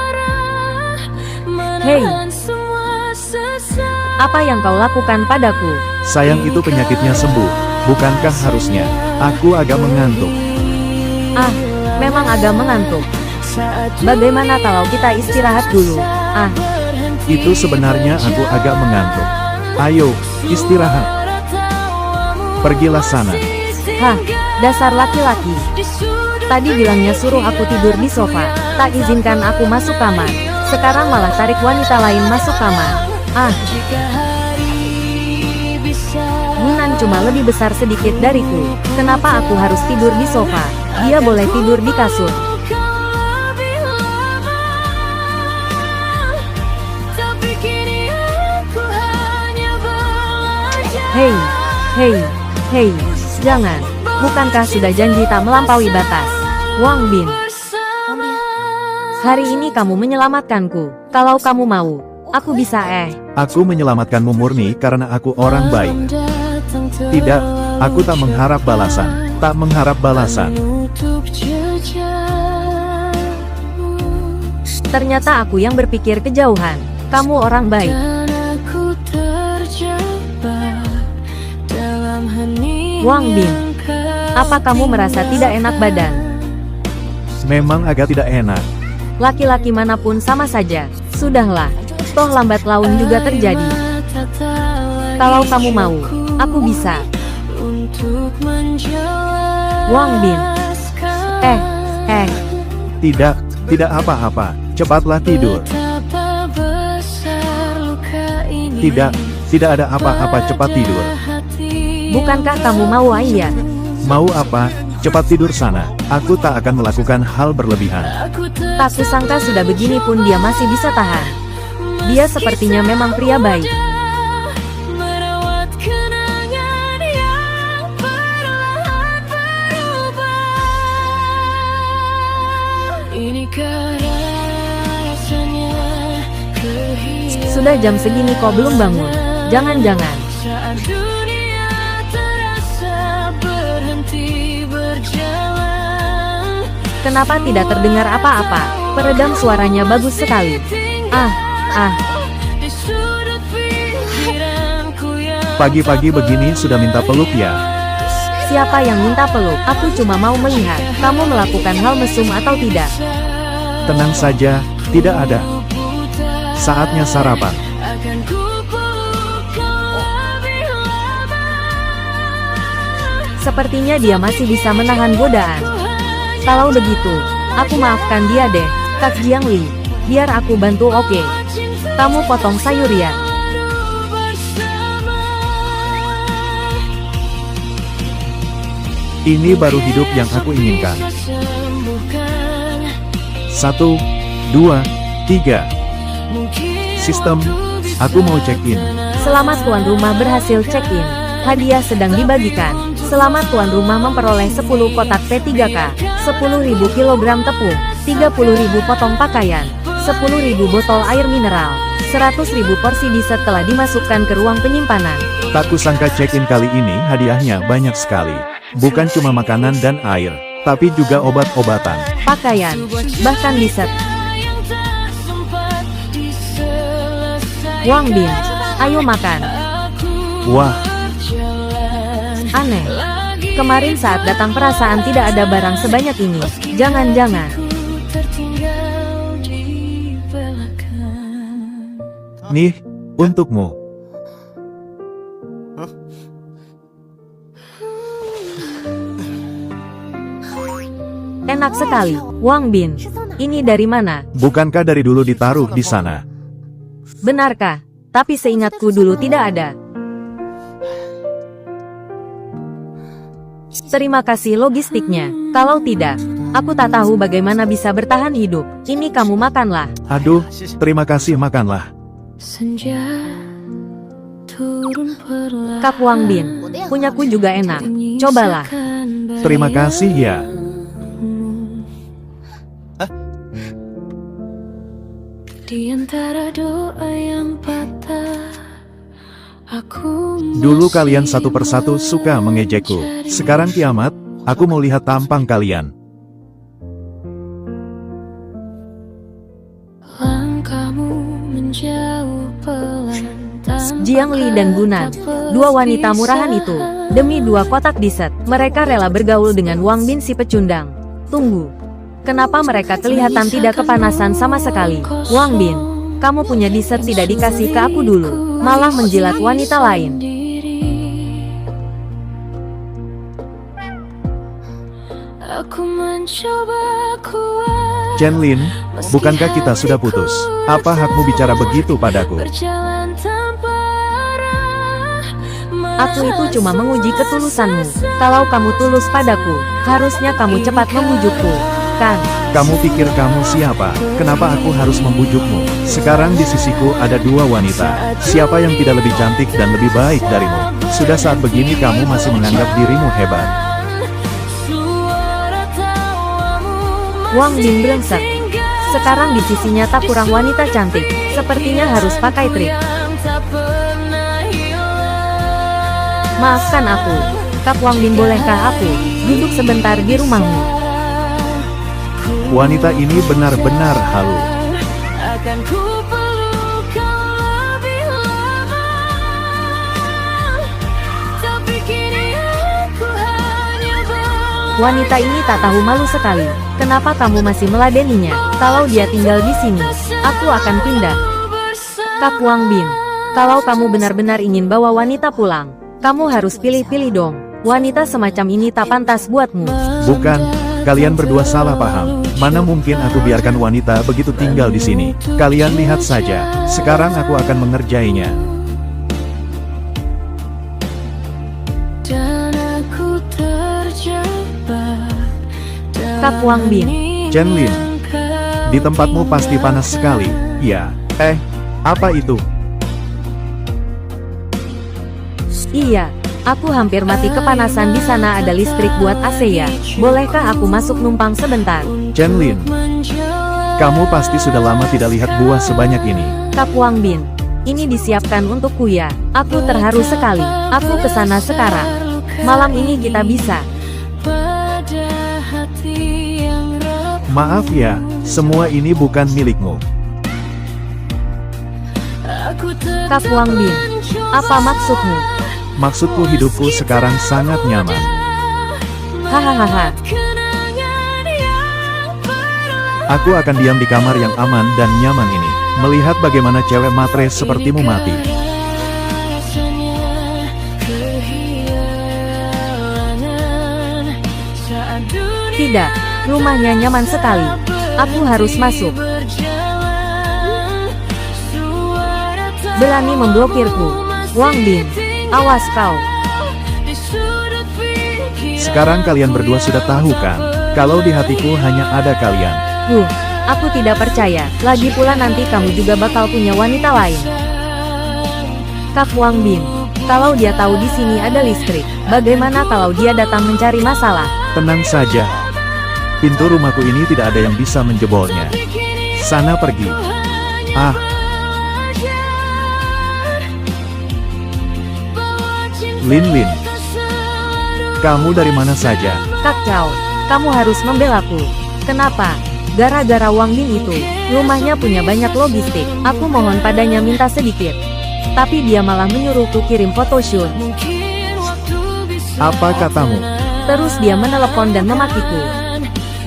arah, menahan semua sesak. Apa yang kau lakukan padaku? Sayang itu penyakitnya sembuh, bukankah harusnya? Aku agak mengantuk. Ah, memang agak mengantuk. Bagaimana kalau kita istirahat dulu? Ah, Itu sebenarnya aku agak mengantuk. Ayo, istirahat. Pergilah sana. hah, dasar laki-laki. Tadi bilangnya suruh aku tidur di sofa, tak izinkan aku masuk kamar. Sekarang malah tarik wanita lain masuk kamar. Ah, Yunan cuma lebih besar sedikit dariku. Kenapa aku harus tidur di sofa? Dia boleh tidur di kasur. Hei, hei, hei, jangan. Bukankah sudah janji tak melampaui batas? Wang Bin, hari ini kamu menyelamatkanku. Kalau kamu mau, aku bisa Aku menyelamatkanmu murni karena aku orang baik. Tidak, aku tak mengharap balasan. Tak mengharap balasan. Ternyata aku yang berpikir kejauhan. Kamu orang baik. Wang Bin, apa kamu merasa tidak enak badan? Memang agak tidak enak. Laki-laki manapun sama saja. Sudahlah, toh lambat laun juga terjadi. Kalau kamu mau, aku bisa. Wang Bin. Tidak, tidak apa-apa. Cepatlah tidur. Tidak, tidak ada apa-apa, cepat tidur. Bukankah kamu mau Ayah? Mau apa? Cepat tidur sana. Aku tak akan melakukan hal berlebihan. Tak kusangka sudah begini pun dia masih bisa tahan. Dia sepertinya memang pria baik. Sudah jam segini kok belum bangun? Jangan-jangan. Kenapa tidak terdengar apa-apa? Peredam suaranya bagus sekali. Pagi-pagi begini sudah minta peluk ya? Siapa yang minta peluk? Aku cuma mau melihat kamu melakukan hal mesum atau tidak. Tenang saja, tidak ada. Saatnya sarapan. Sepertinya dia masih bisa menahan godaan. Kalau begitu, aku maafkan dia deh, Kak Jiang Li. Biar aku bantu, oke? Kamu potong sayur ya? Ini baru hidup yang aku inginkan. 1, 2, 3. Sistem, aku mau check-in. Selamat tuan rumah berhasil check-in. Hadiah sedang dibagikan. Selamat tuan rumah memperoleh 10 kotak P3K, 10.000 kg tepung, 30.000 potong pakaian, 10.000 botol air mineral, 100.000 porsi dessert telah dimasukkan ke ruang penyimpanan. Tak kusangka check-in kali ini hadiahnya banyak sekali. Bukan cuma makanan dan air, tapi juga obat-obatan. Pakaian, bahkan dessert. Wang Bin, ayo makan. Wah, Aneh. Kemarin saat datang perasaan tidak ada barang sebanyak ini. Jangan-jangan. nih, untukmu. Enak sekali. Wang Bin, ini dari mana? Bukankah dari dulu ditaruh di sana? Benarkah? tapi seingatku dulu tidak ada. Terima kasih logistiknya. Kalau tidak, aku tak tahu bagaimana bisa bertahan hidup. Ini kamu makanlah. Aduh, terima kasih, makanlah. Senja turun perlahan. Kap Wang Bin, punyaku juga enak. Cobalah. Terima kasih ya. Di antara doa yang patah, aku Dulu kalian satu persatu suka mengejekku. Sekarang kiamat, aku mau lihat tampang kalian. langkahmu menjauh pelan. Jiang Li dan Gunan, dua wanita murahan itu, demi 2 kotak dessert, mereka rela bergaul dengan Wang Bin si pecundang. Tunggu. Kenapa mereka kelihatan tidak kepanasan sama sekali? Wang Bin, kamu punya dessert tidak dikasih ke aku dulu, malah menjilat wanita lain. Aku mencoba kuat. Chen Lin, bukankah kita sudah putus? Apa hakmu bicara begitu padaku? Berjalan tanpa arah. Aku itu cuma menguji ketulusanmu. Kalau kamu tulus padaku, harusnya kamu cepat membujukku, kan? Kamu pikir kamu siapa? Kenapa aku harus membujukmu? Sekarang di sisiku ada 2 wanita. Siapa yang tidak lebih cantik dan lebih baik darimu? Sudah saat begini kamu masih menganggap dirimu hebat. Suara tawamu Wang Bin brengsek. Sekarang di sisinya tak kurang wanita cantik. Sepertinya harus pakai trik. yang tak pernah hilang. Maafkan aku. Kap Wang Bin, bolehkah aku duduk sebentar di rumahmu? Wanita ini benar-benar halu. Akan ku peluk kau lebih lama. Tapi kini aku hanya Wanita ini tak tahu malu sekali. Kenapa kamu masih meladeninya? Kalau dia tinggal di sini, aku akan pindah. Kap Wang Bin, kalau kamu benar-benar ingin bawa wanita pulang, kamu harus pilih-pilih dong. Wanita semacam ini tak pantas buatmu. Bukan, kalian berdua salah paham. Mana mungkin aku biarkan wanita begitu tinggal di sini? Kalian lihat saja. Sekarang aku akan mengerjainya. Dan aku terjebak. Kap Wang Bin, Chen Lin, di tempatmu pasti panas sekali. Ya. Apa itu? iya, aku hampir mati kepanasan. Di sana ada listrik buat AC ya. Bolehkah aku masuk numpang sebentar? Chen Lin, kamu pasti sudah lama tidak lihat buah sebanyak ini. Kap Wang Bin, ini disiapkan untukku ya. Aku terharu sekali. Aku kesana sekarang. Malam ini kita bisa. pada hati yang rapuh. Maaf ya, semua ini bukan milikmu. Aku Kap Wang Bin, apa maksudmu? Maksudku hidupku sekarang sangat nyaman. Hahaha. kenangan yang perlahan. Aku akan diam di kamar yang aman dan nyaman ini, melihat bagaimana cewek matre sepertimu mati. Rasanya kehilangan saat dunia Tidak, rumahnya nyaman sekali. Aku harus masuk. berjalan. Suara Berani memblokirku. Wang Bin, awas kau. di sudut pikiran. Sekarang kalian berdua sudah tahu kan, kalau di hatiku hanya ada kalian. Aku tidak percaya. Lagi pula nanti kamu juga bakal punya wanita lain. Kap Wang Bin, kalau dia tahu di sini ada listrik, bagaimana kalau dia datang mencari masalah? Tenang saja. Pintu rumahku ini tidak ada yang bisa menjebolnya. Sana pergi. Ah, Lin Lin, kamu dari mana saja? Kak Chow, kamu harus membelaku. Kenapa? Gara-gara Wang Bin itu, rumahnya punya banyak logistik. Aku mohon padanya minta sedikit. Tapi dia malah menyuruhku kirim photoshoot. Apa katamu? Terus dia menelepon dan memakiku.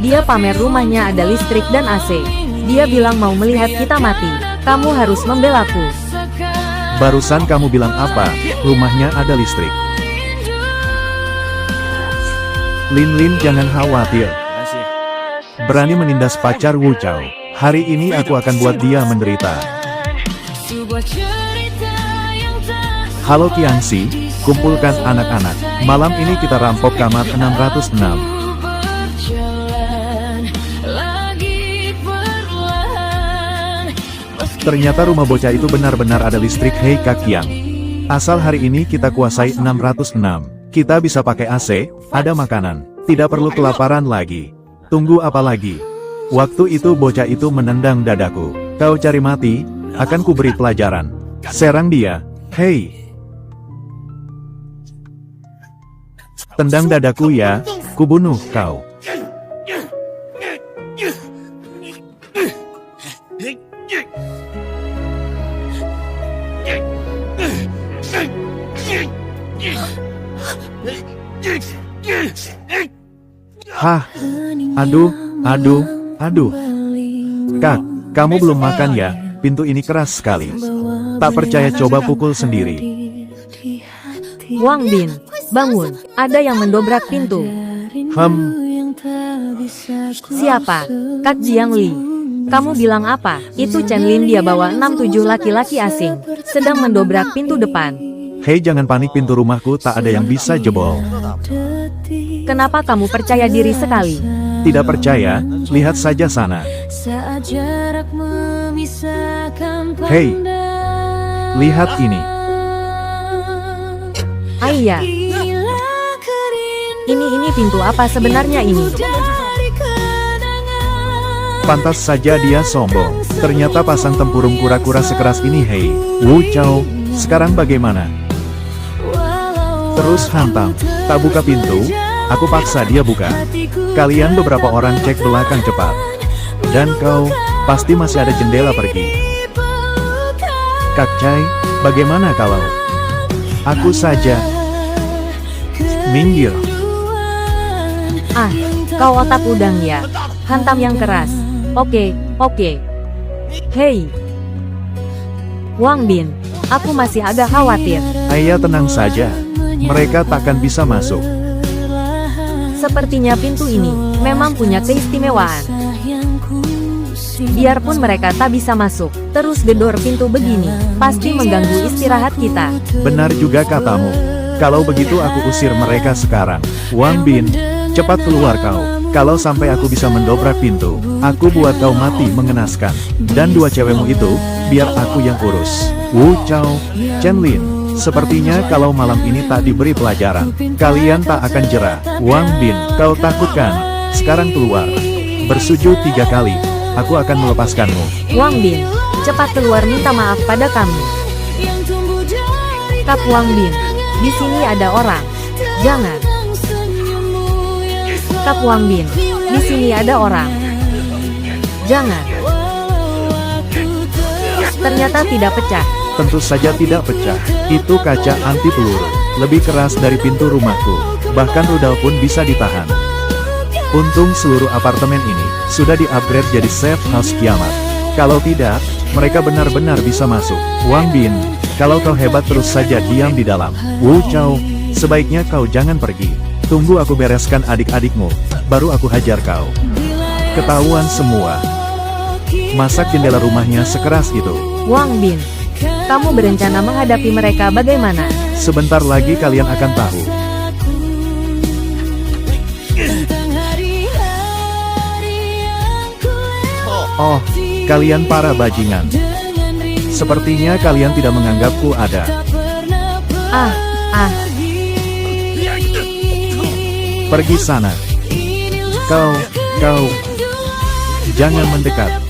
Dia pamer rumahnya ada listrik dan AC. Dia bilang mau melihat kita mati. Kamu harus membelaku. Barusan kamu bilang apa? Rumahnya ada listrik. Lin Lin, jangan khawatir. Berani menindas pacar Wu Chao. Hari ini aku akan buat dia menderita. Sebuah cerita Halo Qiangxi, kumpulkan anak-anak. Malam ini kita rampok kamar 606. Berjalan lagi perlahan. Ternyata rumah bocah itu benar-benar ada listrik. Hei Kak Qiang. Asal hari ini kita kuasai 606. Kita bisa pakai AC, ada makanan. Tidak perlu kelaparan lagi. Tunggu apa lagi? Waktu itu bocah itu menendang dadaku. Kau cari mati, akan kuberi pelajaran. Serang dia. Hei. Tendang dadaku ya, kubunuh kau. Hah, aduh, aduh. Kak, kamu belum makan ya? Pintu ini keras sekali. Tak percaya coba pukul sendiri. Wang Bin, bangun, ada yang mendobrak pintu. Siapa? Kak Jiangli. Kamu bilang apa? Itu Chen Lin, dia bawa 6-7 laki-laki asing, sedang mendobrak pintu depan. Hei, jangan panik, pintu rumahku tak ada yang bisa jebol. Kenapa kamu percaya diri sekali? Tidak percaya? Lihat saja sana. Saat jarak memisahkan Hei, lihat ini. Ayah, ini pintu apa sebenarnya ini? Pantas saja dia sombong. Ternyata pasang tempurung kura-kura sekeras ini. Hei, Wu Chao, sekarang bagaimana? Terus hantam. Tak buka pintu, aku paksa dia buka. Kalian beberapa orang cek belakang cepat. Dan kau, pasti masih ada jendela pergi. Kak Chai, bagaimana kalau aku saja? Minggir. Ah, kau otak udang ya. Hantam yang keras. Oke. Hei. Wang Bin, aku masih agak khawatir. Ayah tenang saja. Mereka takkan bisa masuk. Sepertinya pintu ini memang punya keistimewaan. Biarpun mereka tak bisa masuk, terus gedor pintu begini, pasti mengganggu istirahat kita. Benar juga katamu. Kalau begitu aku usir mereka sekarang. Wang Bin, cepat keluar kau. Kalau sampai aku bisa mendobrak pintu, aku buat kau mati mengenaskan. Dan dua cewekmu itu, biar aku yang urus. Wu Chao, Chen Lin, sepertinya kalau malam ini tak diberi pelajaran, kalian tak akan jerah. Wang Bin, kau takut kan? Sekarang keluar. Bersujud 3 kali. Aku akan melepaskanmu. Wang Bin, cepat keluar, minta maaf pada kami. Kak Wang Bin, di sini ada orang. Jangan. Kak Wang Bin, di sini ada orang. Jangan. Ternyata tidak pecah. Tentu saja tidak pecah. Itu kaca anti peluru. Lebih keras dari pintu rumahku. Bahkan rudal pun bisa ditahan. Untung seluruh apartemen ini sudah di-upgrade jadi safe house kiamat. Kalau tidak, mereka benar-benar bisa masuk. Wang Bin, kalau kau hebat terus saja diam di dalam. Wu Chao, sebaiknya kau jangan pergi. Tunggu aku bereskan adik-adikmu, baru aku hajar kau. Ketahuan semua. Masak jendela rumahnya sekeras itu. Wang Bin, kamu berencana menghadapi mereka bagaimana? Sebentar lagi kalian akan tahu. Oh, kalian para bajingan. Sepertinya kalian tidak menganggapku ada. Ah. Pergi sana. Kau, jangan mendekat.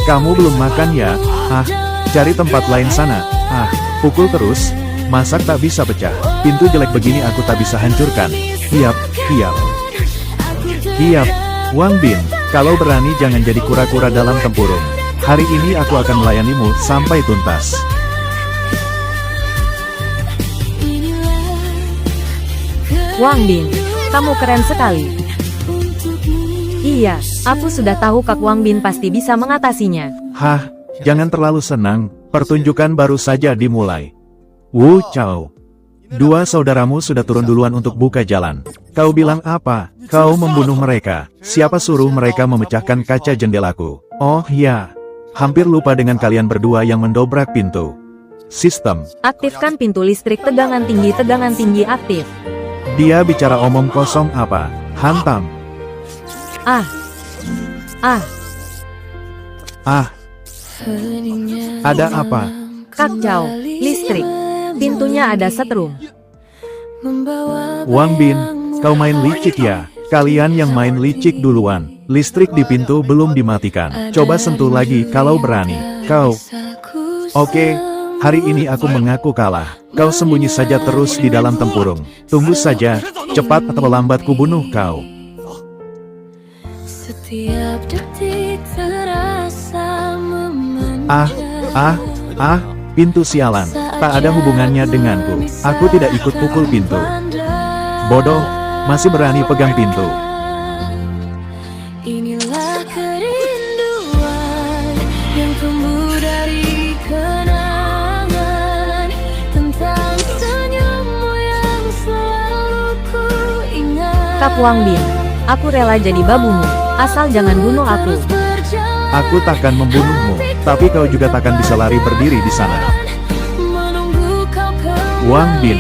Kamu belum makan ya? Ah, cari tempat lain sana. Ah, pukul terus. Masak tak bisa pecah. Pintu jelek begini aku tak bisa hancurkan. Hiap. Wang Bin, kalau berani jangan jadi kura-kura dalam tempurung. Hari ini aku akan melayanimu sampai tuntas. Wang Bin, kamu keren sekali. Iya, aku sudah tahu Kak Wang Bin pasti bisa mengatasinya. Hah, jangan terlalu senang, pertunjukan baru saja dimulai. Wu Chao, dua saudaramu sudah turun duluan untuk buka jalan. Kau bilang apa? Kau membunuh mereka. Siapa suruh mereka memecahkan kaca jendelaku? Oh ya, Hampir lupa dengan kalian berdua yang mendobrak pintu. Sistem. Aktifkan pintu listrik tegangan tinggi aktif. Dia bicara omong kosong apa? Hantam. Ah. Ada apa? Kacau. Listrik. Pintunya ada setrum. Wang Bin, kau main licik ya? Kalian yang main licik duluan. Listrik di pintu belum dimatikan. Coba sentuh lagi kalau berani. Kau. Oke, hari ini aku mengaku kalah. Kau sembunyi saja terus di dalam tempurung. Tunggu saja, cepat atau lambat kubunuh kau. Setiap detik terasa memanjang. Pintu sialan. Tak ada hubungannya denganku. Aku tidak ikut pukul pintu. Bodoh, masih berani pegang pintu. Inilah kerinduan yang tumbuh dari kenangan tentang senyummu yang selalu ku ingat. Kap Wang Bin, aku rela jadi babumu, asal jangan bunuh aku. Aku takkan membunuhmu, tapi kau juga takkan bisa lari berdiri di sana. Wang Bin,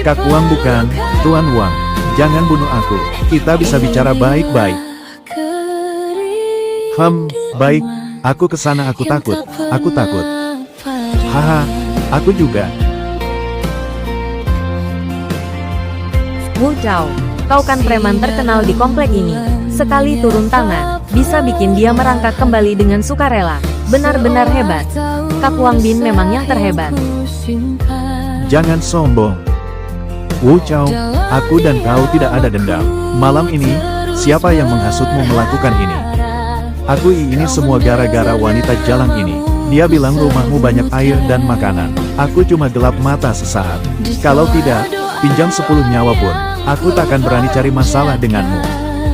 Kak Wang bukan, Tuan Wang. Jangan bunuh aku, kita bisa bicara baik-baik. Baik, aku kesana aku takut. Haha, aku juga. Wu Chao, kau kan preman terkenal di komplek ini. Sekali turun tangan, bisa bikin dia merangkak kembali dengan sukarela. Benar-benar hebat. Kap Wang Bin memang yang terhebat. Jangan sombong. Wu Chao, aku dan kau tidak ada dendam. Malam ini, siapa yang menghasutmu melakukan ini? Aku ini semua gara-gara wanita jalang ini. Dia bilang rumahmu banyak air dan makanan. Aku cuma gelap mata sesaat. Kalau tidak, pinjam 10 nyawa pun. Aku takkan berani cari masalah denganmu.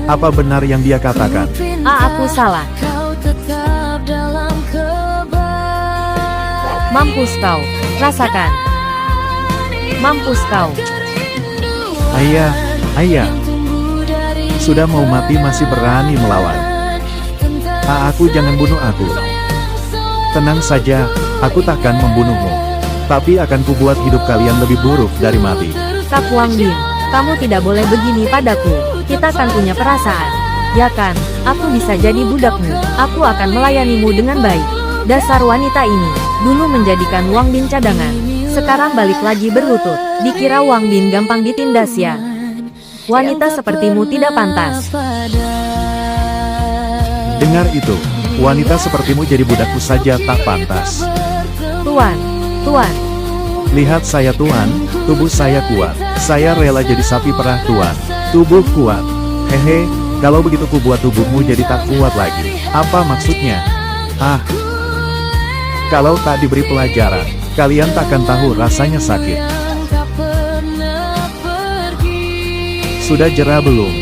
Apa benar yang dia katakan? Aku salah. Mampus kau, rasakan. Mampus kau. Ayah. Sudah mau mati masih berani melawan. Aku jangan bunuh aku. Tenang saja, aku takkan membunuhmu. Tapi akan kubuat hidup kalian lebih buruk dari mati. Kap Wang Bin, kamu tidak boleh begini padaku. Kita kan punya perasaan. Ya kan, aku bisa jadi budakmu. Aku akan melayanimu dengan baik. Dasar wanita ini, dulu menjadikan Wang Bin cadangan. Sekarang balik lagi berlutut. Dikira Wang Bin gampang ditindas ya. Wanita sepertimu tidak pantas. Dengar itu, wanita sepertimu jadi budakku saja tak pantas. Tuan. Lihat saya Tuan, tubuh saya kuat. Saya rela jadi sapi perah Tuan. Tubuh kuat. Hehe, kalau begitu ku buat tubuhmu jadi tak kuat lagi. Apa maksudnya? Kalau tak diberi pelajaran, kalian takkan tahu rasanya sakit. Sudah jera belum?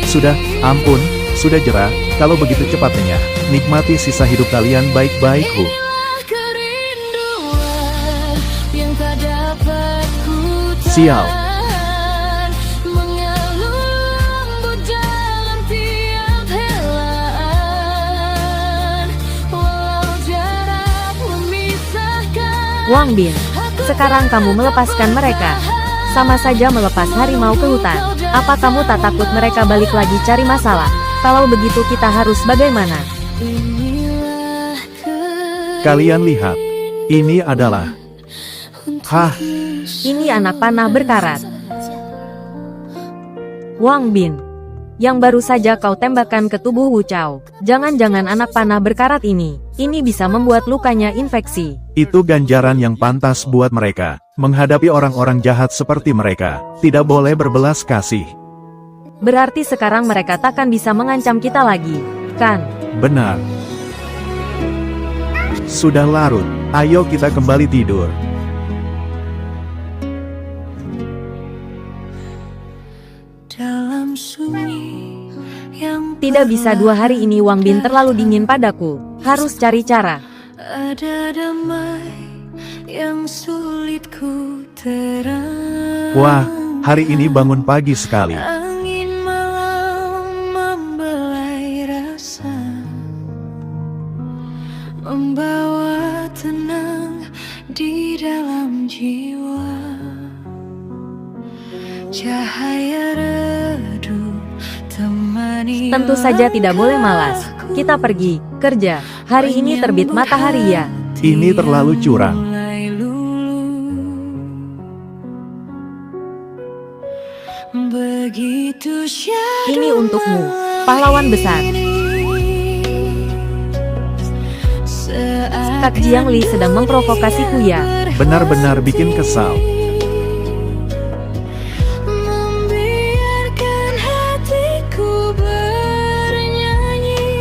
Sudah, ampun, sudah jera. Kalau begitu cepatnya, nikmati sisa hidup kalian baik-baik. Sial. Wang Bin, sekarang kamu melepaskan mereka. Sama saja melepas harimau ke hutan. Apa kamu tak takut mereka balik lagi cari masalah? Kalau begitu kita harus bagaimana? Kalian lihat. Ini adalah... Ini anak panah berkarat. Wang Bin, yang baru saja kau tembakkan ke tubuh Wu Chao. Jangan-jangan anak panah berkarat ini bisa membuat lukanya infeksi. Itu ganjaran yang pantas buat mereka. Menghadapi orang-orang jahat seperti mereka, tidak boleh berbelas kasih. Berarti sekarang mereka takkan bisa mengancam kita lagi, kan? Benar. Sudah larut, ayo kita kembali tidur. Tidak bisa 2 hari ini Wang Bin terlalu dingin padaku. Harus cari cara. Ada damai yang sulit ku terang. Wah, hari ini bangun pagi sekali. Angin malam membelai rasa membawa tenang di dalam jiwa. Cahaya redup temani. Tentu saja tidak boleh malas. Kita pergi kerja. Hari ini terbit matahari ya. Ini terlalu curang. Mulai lulu. Begitu syahdu Ini untukmu, pahlawan besar. Kak Jiang Li sedang memprovokasiku ya. Benar-benar bikin kesal. Membiarkan hatiku bernyanyi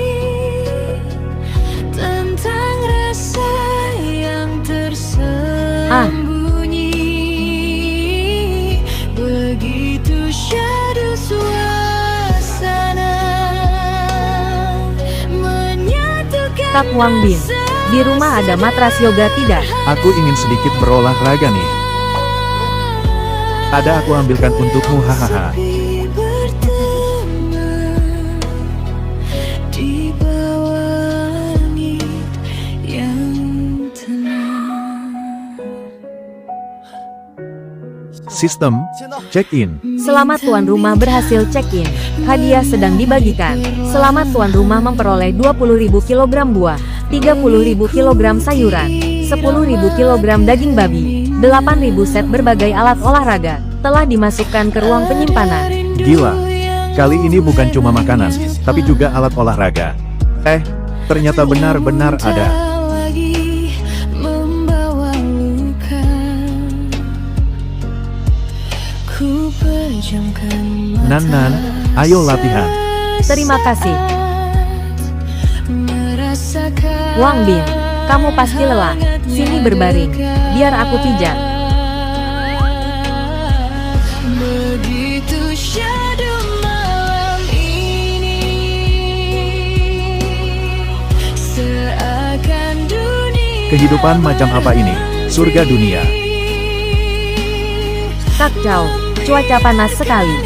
tentang rasa yang tersembunyi. Begitu syahdu suasana menyatukan. Kak Wang Bin, di rumah ada matras yoga tidak? Aku ingin sedikit berolahraga nih. Ada, aku ambilkan untukmu, hahaha. Berteman di bawah langit yang tenang. Sistem, check-in. Selamat tuan rumah berhasil check-in. Hadiah sedang dibagikan. Selamat tuan rumah memperoleh 20.000 kg buah, 30.000 kg sayuran, 10.000 kg daging babi, 8.000 set berbagai alat olahraga, telah dimasukkan ke ruang penyimpanan. Gila. Kali ini bukan cuma makanan, tapi juga alat olahraga. Ternyata benar-benar ada. Lagi membawa luka. Ku pejamkan mata. Nan, ayo latihan. Terima kasih. Merasakan Wang Bin, kamu pasti lelah. Sini berbaring, biar aku pijat. begitu syahdu malam ini, seakan dunia Kehidupan macam apa ini? Surga dunia. Kak Chow, cuaca panas sekali.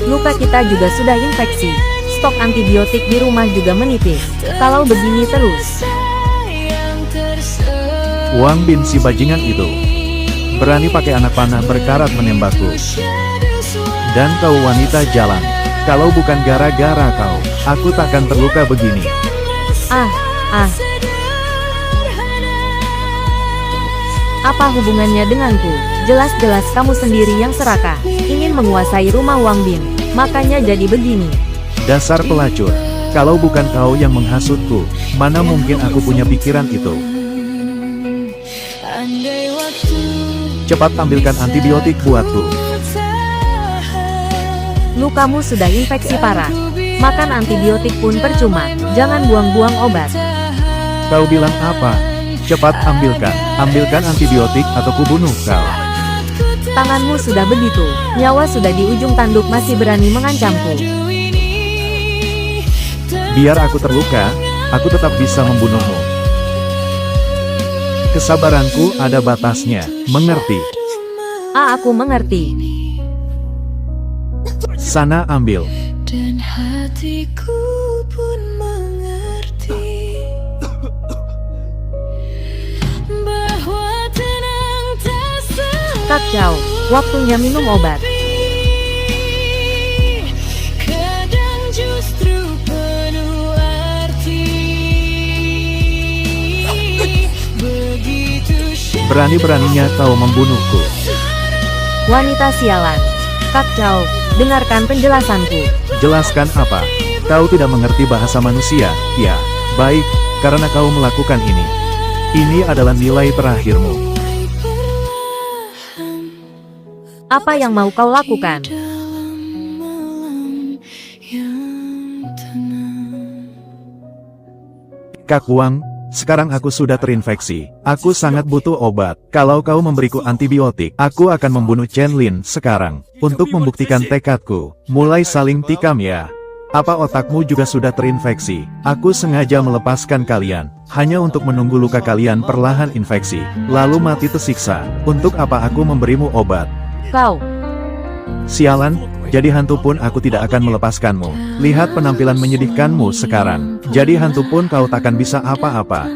Luka kita juga sudah infeksi. Stok antibiotik di rumah juga menipis. Kalau begini terus, Wang Bin si bajingan itu berani pakai anak panah berkarat menembakku. Dan kau wanita jalan. Kalau bukan gara-gara kau, aku takkan terluka begini. Apa hubungannya denganku? Jelas-jelas kamu sendiri yang serakah, ingin menguasai rumah Wang Bin, makanya jadi begini. Dasar pelacur. Kalau bukan kau yang menghasutku, mana mungkin aku punya pikiran itu. andai waktu Cepat ambilkan antibiotik buatku. Lukamu sudah infeksi parah. Makan antibiotik pun percuma, jangan buang-buang obat. Kau bilang apa? Cepat ambilkan. Ambilkan antibiotik atau kubunuh kau. Tanganmu sudah begitu, nyawa sudah di ujung tanduk masih berani mengancamku. Biar aku terluka, aku tetap bisa membunuhmu. Kesabaranku ada batasnya, mengerti? Aku mengerti. Sana ambil. dan hatiku pun mengerti bahwa tenang tak Kak Chow, waktunya minum obat. kadang justru penuh arti. Begitu Berani-beraninya kau membunuhku. Wanita sialan. Kak Chow, dengarkan penjelasanku. Jelaskan apa? Kau tidak mengerti bahasa manusia, ya? Baik, karena kau melakukan ini. Ini adalah nilai terakhirmu. Apa yang mau kau lakukan? dalam malam yang tenang. Kak Wang, sekarang aku sudah terinfeksi. Aku sangat butuh obat. Kalau kau memberiku antibiotik, aku akan membunuh Chen Lin sekarang. Untuk membuktikan tekadku, mulai saling tikam ya. Apa otakmu juga sudah terinfeksi? Aku sengaja melepaskan kalian, hanya untuk menunggu luka kalian perlahan infeksi, lalu mati tersiksa. Untuk apa aku memberimu obat? Kau, Sialan, jadi hantu pun aku tidak akan melepaskanmu. Lihat penampilan menyedihkanmu sekarang. Jadi hantu pun kau takkan bisa apa-apa.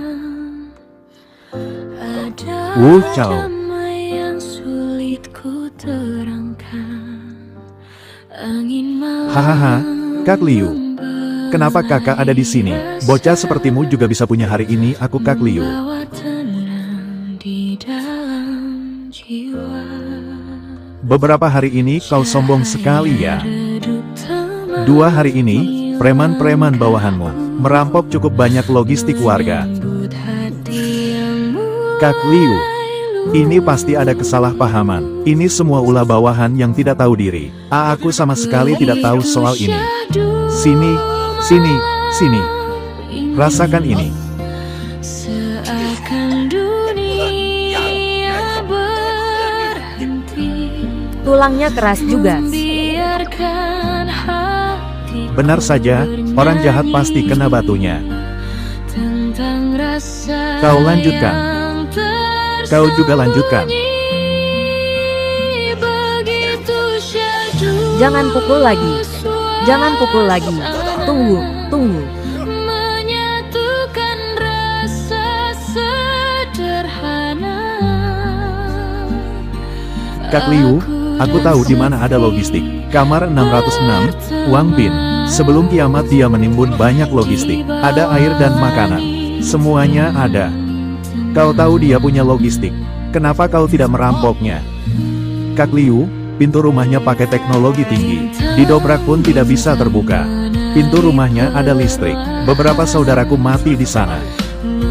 Wu Chao. Yang sulit ku terangkan. Angin malam Hahaha, Kak Liu. Kenapa kakak ada di sini? Bocah sepertimu juga bisa punya hari ini, aku Kak Liu. bawa tenang di dalam jiwa. Beberapa hari ini kau sombong sekali ya. Redup teman 2 hari ini, preman-preman bawahanmu merampok cukup banyak logistik warga. lembut hati yang Kak Liu, ini pasti ada kesalahpahaman. Ini semua ulah bawahan yang tidak tahu diri. Aku sama sekali tidak tahu soal ini. Sini, sini, sini. Rasakan ini. seakan dunia berhenti. Tulangnya keras juga. Biarkan hati Benar saja, orang jahat pasti kena batunya. tentang rasa Kau lanjutkan. yang Kau juga lanjutkan. begitu syahdu Jangan pukul lagi. Jangan pukul lagi. Tunggu, tunggu. menyatukan rasa sederhana. Kak Liu, aku tahu di mana ada logistik. Kamar 606, Wang Bin. Sebelum kiamat dia menimbun banyak logistik. Ada air dan makanan. Semuanya ada. Kau tahu dia punya logistik. Kenapa kau tidak merampoknya? Kak Liu, pintu rumahnya pakai teknologi tinggi. Didobrak pun tidak bisa terbuka. Pintu rumahnya ada listrik. Beberapa saudaraku mati di sana.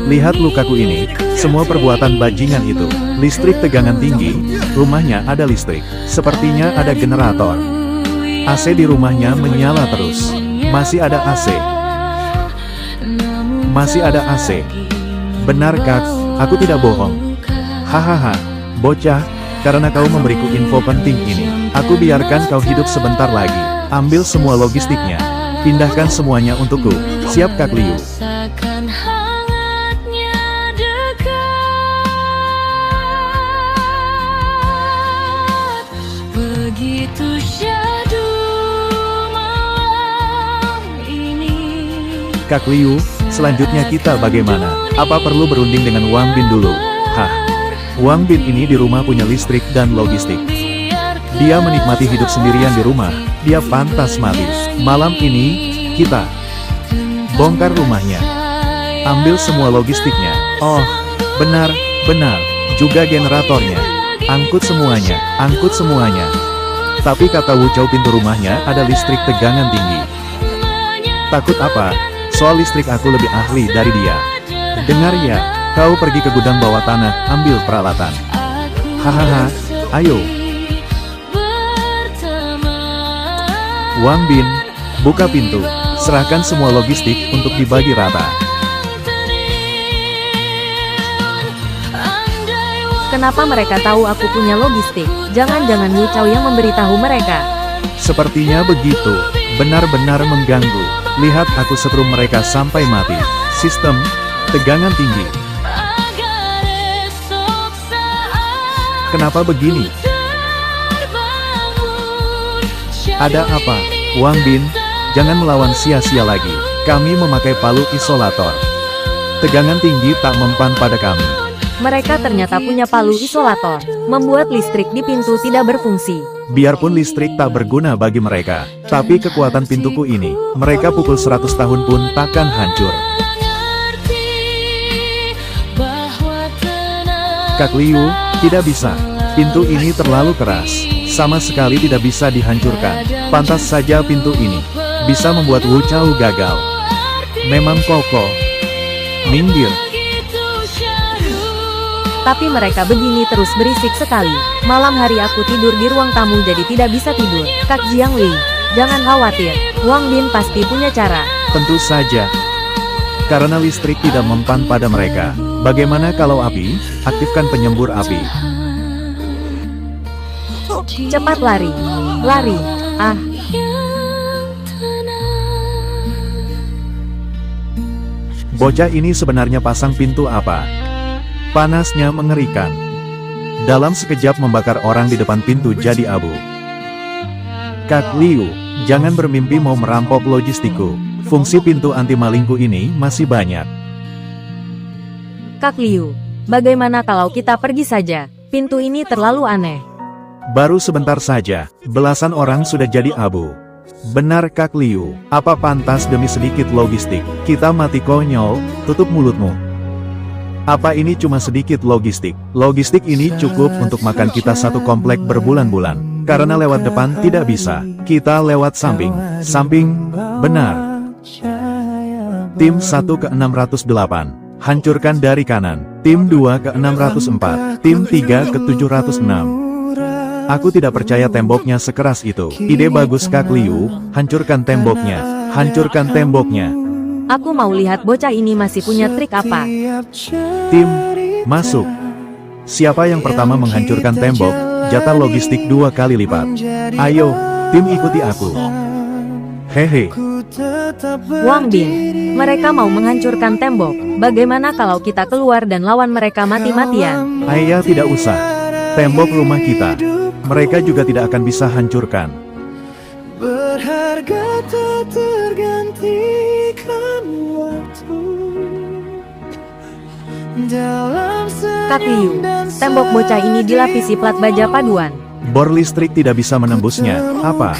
Lihat lukaku ini. Semua perbuatan bajingan itu. Listrik tegangan tinggi. Rumahnya ada listrik. Sepertinya ada generator. AC di rumahnya menyala terus. Masih ada AC. Masih ada AC. Benar Kak, aku tidak bohong. Hahaha, bocah, karena kau memberiku info penting ini, aku biarkan kau hidup sebentar lagi. Ambil semua logistiknya. Pindahkan semuanya untukku. Siap Kak Liu. Rasakan hangatnya dekat. Begitu syahdu malam ini. Kak Liu, selanjutnya kita bagaimana? Apa perlu berunding dengan Wang Bin dulu? Hah, Wang Bin ini di rumah punya listrik dan logistik. Dia menikmati hidup sendirian di rumah. Dia pantas mati. Malam ini, kita bongkar rumahnya. Ambil semua logistiknya. Oh, benar, benar. Juga generatornya. Angkut semuanya, angkut semuanya. Tapi kata Wu Chao pintu rumahnya ada listrik tegangan tinggi. Takut apa? Soal listrik aku lebih ahli dari dia. Dengar ya, kau pergi ke gudang bawah tanah, ambil peralatan. Hahaha, ayo. Wang Bin, buka pintu. Serahkan semua logistik untuk dibagi rata. Kenapa mereka tahu aku punya logistik? Jangan-jangan Wu Chao yang memberitahu mereka. Sepertinya begitu. Benar-benar mengganggu. Lihat aku setrum mereka sampai mati. Sistem tegangan tinggi. Kenapa begini? Ada apa? Wang Bin, jangan melawan sia-sia lagi. Kami memakai palu isolator. Tegangan tinggi tak mempan pada kami. Mereka ternyata punya palu isolator, membuat listrik di pintu tidak berfungsi. Biarpun listrik tak berguna bagi mereka, tapi kekuatan pintuku ini, mereka pukul 100 tahun pun takkan hancur. Kak Liu, tidak bisa. Pintu ini terlalu keras. Sama sekali tidak bisa dihancurkan. Pantas saja pintu ini bisa membuat Wu Chao gagal. Memang kokoh. Minggir. Tapi mereka begini terus berisik sekali. Malam hari aku tidur di ruang tamu jadi tidak bisa tidur. Kak Jiangli, jangan khawatir. Wang Bin pasti punya cara. Tentu saja. Karena listrik tidak mempan pada mereka. Bagaimana kalau api? Aktifkan penyembur api. Cepat lari. Lari. Ah, Bocah ini sebenarnya pasang pintu apa? Panasnya mengerikan. Dalam sekejap membakar orang di depan pintu jadi abu. Kak Liu, jangan bermimpi mau merampok logistikku. Fungsi pintu anti malingku ini masih banyak. Kak Liu, bagaimana kalau kita pergi saja? Pintu ini terlalu aneh. Baru sebentar saja, belasan orang sudah jadi abu. Benar Kak Liu, apa pantas demi sedikit logistik, kita mati konyol, tutup mulutmu. Apa ini cuma sedikit logistik? Logistik ini cukup untuk makan kita satu komplek berbulan-bulan. Karena lewat depan tidak bisa, kita lewat samping. Samping, benar. Tim 1 ke 608, hancurkan dari kanan. Tim 2 ke 604, tim 3 ke 706. Aku tidak percaya temboknya sekeras itu. Ide bagus Kak Liu, hancurkan temboknya. Hancurkan temboknya. Aku mau lihat bocah ini masih punya trik apa. Tim, masuk. Siapa yang pertama menghancurkan tembok, jatah logistik 2 kali lipat. Ayo, tim ikuti aku. Hehe. Wang Bin, mereka mau menghancurkan tembok. Bagaimana kalau kita keluar dan lawan mereka mati-matian? Ayah tidak usah. Tembok rumah kita. Mereka juga tidak akan bisa hancurkan. Berharga tak tergantikan waktu. Kak Liu, tembok bocah ini dilapisi plat baja paduan. Bor listrik tidak bisa menembusnya. Apa?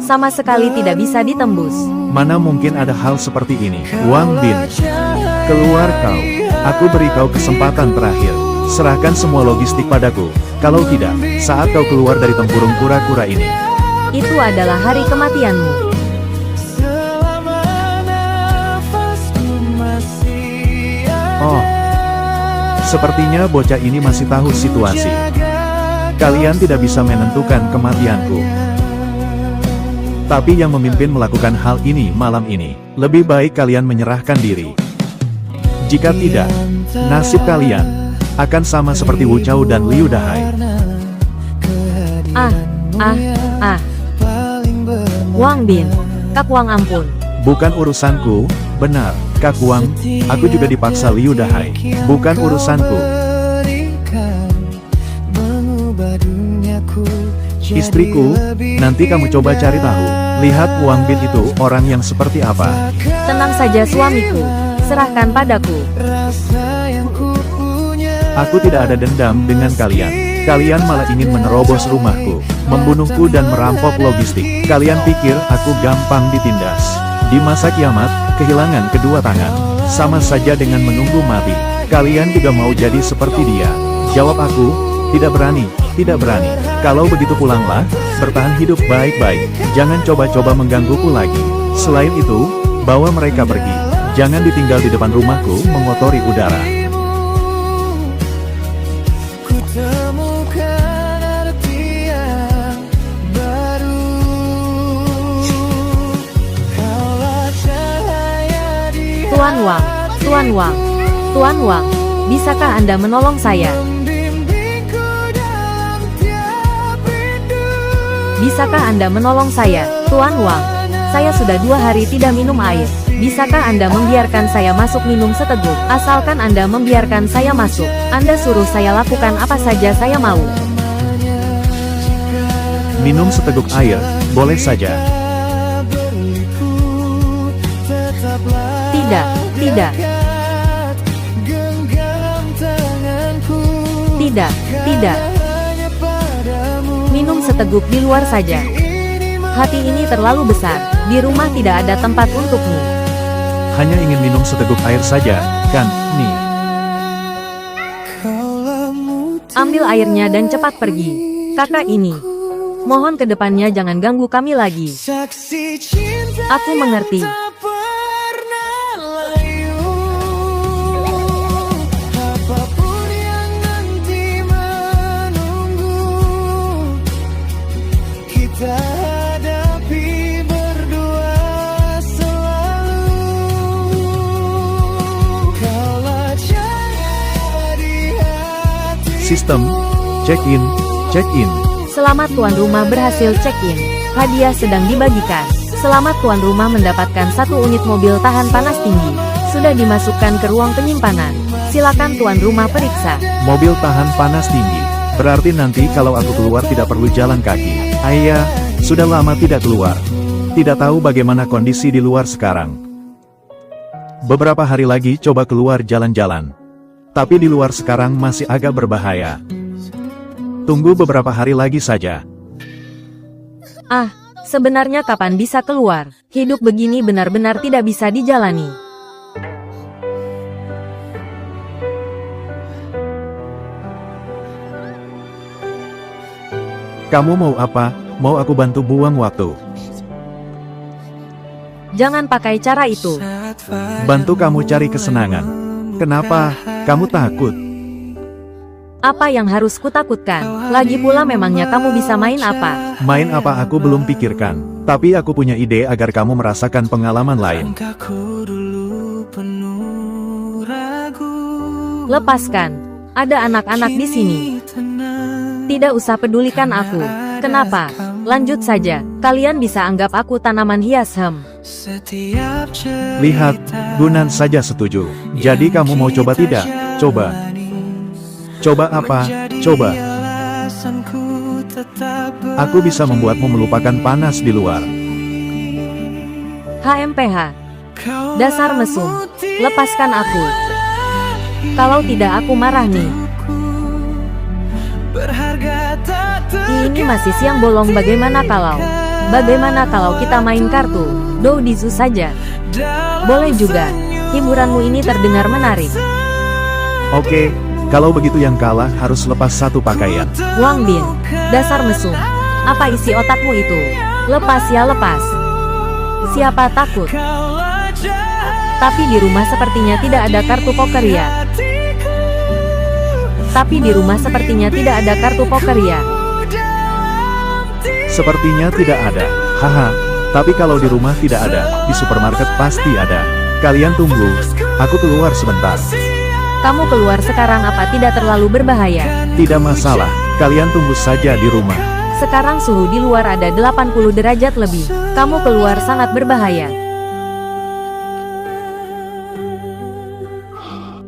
Sama sekali tidak bisa ditembus. Mana mungkin ada hal seperti ini? Wang Bin, keluar kau. Aku beri kau kesempatan terakhir. Serahkan semua logistik padaku. Kalau tidak, saat kau keluar dari tempurung kura-kura ini, Itu adalah hari kematianmu. oh, sepertinya bocah ini masih tahu situasi. Kalian tidak bisa menentukan kematianku. Tapi yang memimpin melakukan hal ini malam ini, lebih baik kalian menyerahkan diri. Jika tidak, nasib kalian akan sama seperti Wu Chao dan Liu Dahai. Wang Bin, Kak Wang ampun. Bukan urusanku, benar, Kak Wang, aku juga dipaksa Liu Dahai. Bukan urusanku. Istriku, nanti kamu coba cari tahu. Lihat Wang Bin itu orang yang seperti apa. Tenang saja suamiku, serahkan padaku. Aku tidak ada dendam dengan kalian. Kalian malah ingin menerobos rumahku, membunuhku dan merampok logistik. Kalian pikir aku gampang ditindas. Di masa kiamat, kehilangan kedua tangan, sama saja dengan menunggu mati. Kalian juga mau jadi seperti dia? Jawab aku, tidak berani, tidak berani. Kalau begitu pulanglah, bertahan hidup baik-baik. Jangan coba-coba menggangguku lagi. Selain itu, bawa mereka pergi. Jangan ditinggal di depan rumahku mengotori udara. Tuan Wang, Tuan Wang, Tuan Wang, bisakah Anda menolong saya? Bisakah Anda menolong saya, Tuan Wang? Saya sudah 2 hari tidak minum air. Bisakah Anda membiarkan saya masuk minum seteguk? Asalkan Anda membiarkan saya masuk, Anda suruh saya lakukan apa saja saya mau. Minum seteguk air, boleh saja. Tidak, tidak. Tidak, tidak. Minum seteguk di luar saja. Hati ini terlalu besar, di rumah tidak ada tempat untukmu. Hanya ingin minum seteguk air saja, kan, nih. Ambil airnya dan cepat pergi. Kakak ini. Mohon ke depannya jangan ganggu kami lagi. Aku mengerti. Sistem, check-in, check-in. Selamat tuan rumah berhasil check-in. Hadiah sedang dibagikan. Selamat tuan rumah mendapatkan 1 unit mobil tahan panas tinggi. Sudah dimasukkan ke ruang penyimpanan. Silakan tuan rumah periksa. Mobil tahan panas tinggi. Berarti nanti kalau aku keluar tidak perlu jalan kaki. Ayah, sudah lama tidak keluar. Tidak tahu bagaimana kondisi di luar sekarang. Beberapa hari lagi coba keluar jalan-jalan. Tapi di luar sekarang masih agak berbahaya. Tunggu beberapa hari lagi saja. Ah, sebenarnya kapan bisa keluar? Hidup begini benar-benar tidak bisa dijalani. Kamu mau apa? Mau aku bantu buang waktu? Jangan pakai cara itu. Bantu kamu cari kesenangan. Kenapa? Kamu takut? Apa yang harus kutakutkan? Lagi pula memangnya kamu bisa main apa? Main apa aku belum pikirkan. Tapi aku punya ide agar kamu merasakan pengalaman lain. Lepaskan. Ada anak-anak di sini. Tidak usah pedulikan aku. Kenapa? Lanjut saja. Kalian bisa anggap aku tanaman hias. Lihat, Gunan saja setuju. Jadi kamu mau coba tidak? Coba. Coba apa? Coba. Aku bisa membuatmu melupakan panas di luar. HMPH. Dasar mesum. Lepaskan aku. Kalau tidak aku marah nih. Ini masih siang bolong. Bagaimana kalau kita main kartu Doudizu saja? Boleh juga. Hiburanmu ini terdengar menarik. Oke, kalau begitu yang kalah harus lepas satu pakaian. Wang Bin, dasar mesum. Apa isi otakmu itu? Lepas ya lepas. Siapa takut? Tapi di rumah sepertinya tidak ada kartu poker ya. Sepertinya tidak ada. Haha, tapi kalau di rumah tidak ada, di supermarket pasti ada. Kalian tunggu, aku keluar sebentar. Kamu keluar sekarang apa tidak terlalu berbahaya? Tidak masalah, kalian tunggu saja di rumah. Sekarang suhu di luar ada 80 derajat lebih. Kamu keluar sangat berbahaya.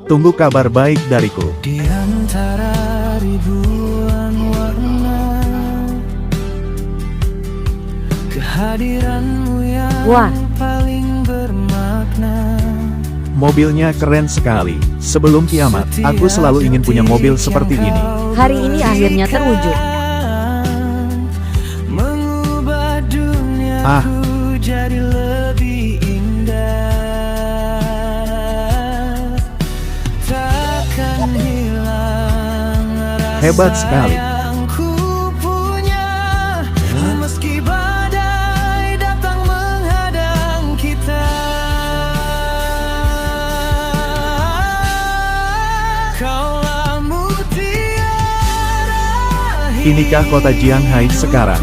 Tunggu kabar baik dariku. Di antara ribuan warna, kehadiranmu yang Wah. paling bermakna. Mobilnya keren sekali. Sebelum kiamat, aku selalu ingin punya mobil seperti ini. Hari ini akhirnya terwujud. Mengubah dunia Ah. jadi lebih indah. Takkan hilang rasa Hebat sekali. yang ku punya, meski badai datang menghadang kita. Kaulah mutiara Inikah kota Jianghai sekarang?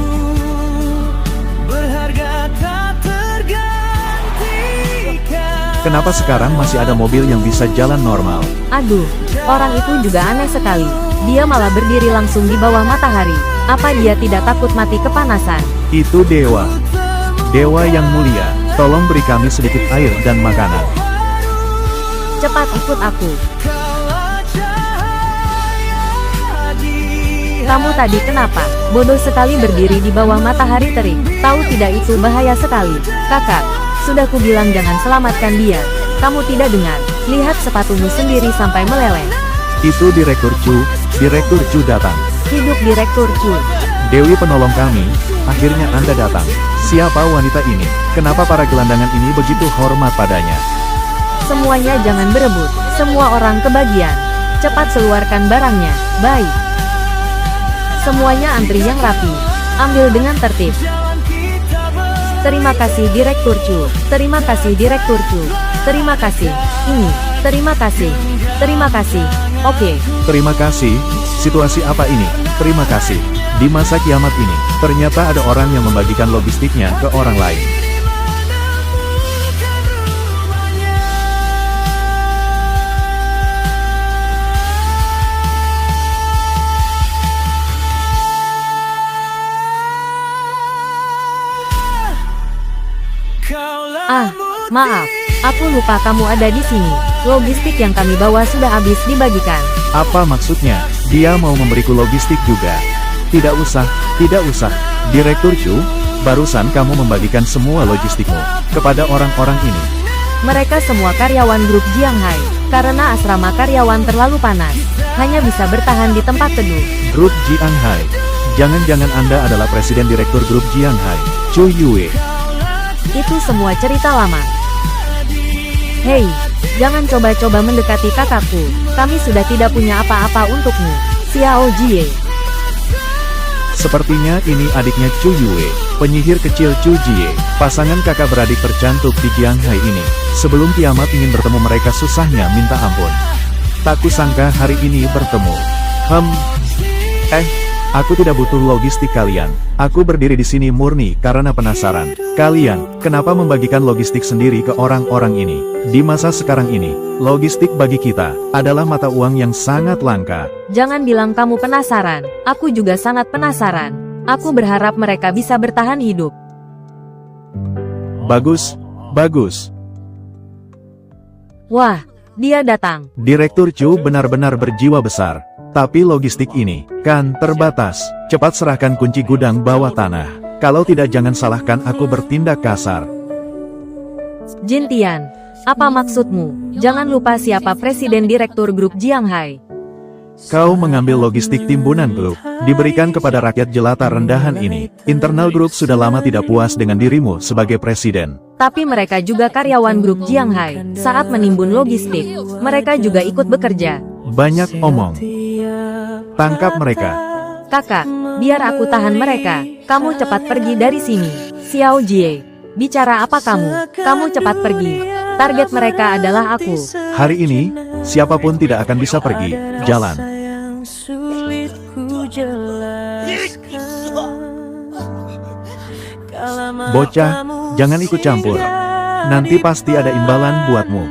berharga tak tergantikan. Kenapa sekarang masih ada mobil yang bisa jalan normal? Aduh, orang itu juga aneh sekali. Dia malah berdiri langsung di bawah matahari. Apa dia tidak takut mati kepanasan? Itu dewa. Dewa yang mulia, tolong beri kami sedikit air dan makanan. Cepat ikut aku. Kamu tadi kenapa? Bodoh sekali berdiri di bawah matahari terik. Tahu tidak itu bahaya sekali. Kakak, sudah kubilang jangan selamatkan dia. Kamu tidak dengar. Lihat sepatumu sendiri sampai meleleh. Itu Direktur Chu datang. Hidup Direktur Chu. Dewi penolong kami, akhirnya Anda datang. Siapa wanita ini? Kenapa para gelandangan ini begitu hormat padanya? Semuanya jangan berebut. Semua orang kebagian. Cepat keluarkan barangnya. Baik. Semuanya antri yang rapi. Ambil dengan tertib. Terima kasih Direktur Chu. Terima kasih Direktur Chu. Terima kasih. Ini. Terima kasih. Terima kasih. Oke. Terima kasih. Situasi apa ini? Terima kasih. Di masa kiamat ini, ternyata ada orang yang membagikan logistiknya ke orang lain. Ah, maaf. Aku lupa kamu ada di sini. Logistik yang kami bawa sudah habis dibagikan. Apa maksudnya? Dia mau memberiku logistik juga. Tidak usah, tidak usah. Direktur Chu, barusan kamu membagikan semua logistikmu kepada orang-orang ini. Mereka semua karyawan grup Jianghai. Karena asrama karyawan terlalu panas, hanya bisa bertahan di tempat teduh. Grup Jianghai. Jangan-jangan Anda adalah presiden direktur grup Jianghai, Chu Yue. Itu semua cerita lama. Hei, jangan coba-coba mendekati kakakku. Kami sudah tidak punya apa-apa untukmu, Xiao Jie. Sepertinya ini adiknya Chu Yue, penyihir kecil Chu Jie, pasangan kakak beradik tercantik di Jianghai ini. Sebelum kiamat ingin bertemu mereka susahnya minta ampun. Tak kusangka hari ini bertemu. Aku tidak butuh logistik kalian. Aku berdiri di sini murni karena penasaran. Kalian, kenapa membagikan logistik sendiri ke orang-orang ini? Di masa sekarang ini, logistik bagi kita adalah mata uang yang sangat langka. Jangan bilang kamu penasaran. Aku juga sangat penasaran. Aku berharap mereka bisa bertahan hidup. Bagus, bagus. Wah, dia datang. Direktur Chu benar-benar berjiwa besar. Tapi logistik ini, kan terbatas. Cepat serahkan kunci gudang bawah tanah. Kalau tidak jangan salahkan aku bertindak kasar. Jin Tian, apa maksudmu? Jangan lupa siapa presiden direktur grup Jianghai. Kau mengambil logistik timbunan grup, diberikan kepada rakyat jelata rendahan ini. Internal grup sudah lama tidak puas dengan dirimu sebagai presiden. Tapi mereka juga karyawan grup Jianghai. Saat menimbun logistik, mereka juga ikut bekerja. Banyak omong. Tangkap mereka. Kakak, biar aku tahan mereka. Kamu cepat pergi dari sini. Xiao Jie, bicara apa kamu? Kamu cepat pergi. Target mereka adalah aku. Hari ini, siapapun tidak akan bisa pergi. Jalan. Bocah, jangan ikut campur. Nanti pasti ada imbalan buatmu.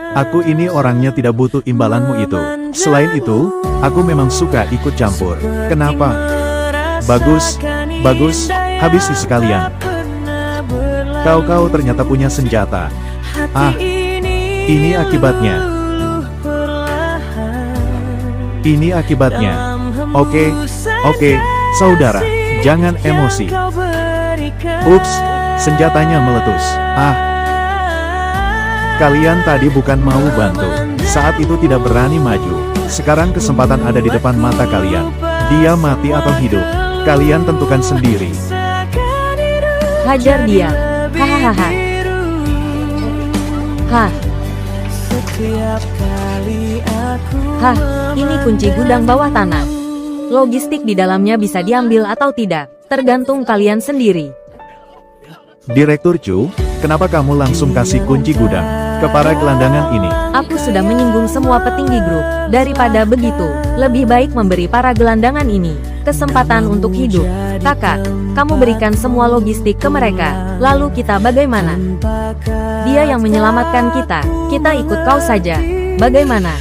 Aku ini orangnya tidak butuh imbalanmu itu. Selain itu, aku memang suka ikut campur. Kenapa? Bagus, bagus, habisi sekalian. Kau ternyata punya senjata. Ini akibatnya. Ini akibatnya. Oke, saudara, jangan emosi. Ups, senjatanya meletus. Kalian tadi bukan mau bantu. Saat itu tidak berani maju. Sekarang kesempatan ada di depan mata kalian. Dia mati atau hidup. Kalian tentukan sendiri. Hajar dia. Hahaha. Ini kunci gudang bawah tanah. Logistik di dalamnya bisa diambil atau tidak, tergantung kalian sendiri. Direktur Chu, kenapa kamu langsung kasih kunci gudang ke para gelandangan ini? Aku sudah menyinggung semua petinggi grup. Daripada begitu, lebih baik memberi para gelandangan ini kesempatan untuk hidup. Kakak, kamu berikan semua logistik ke mereka. Lalu kita bagaimana? Dia yang menyelamatkan kita. Kita ikut kau saja. Bagaimana?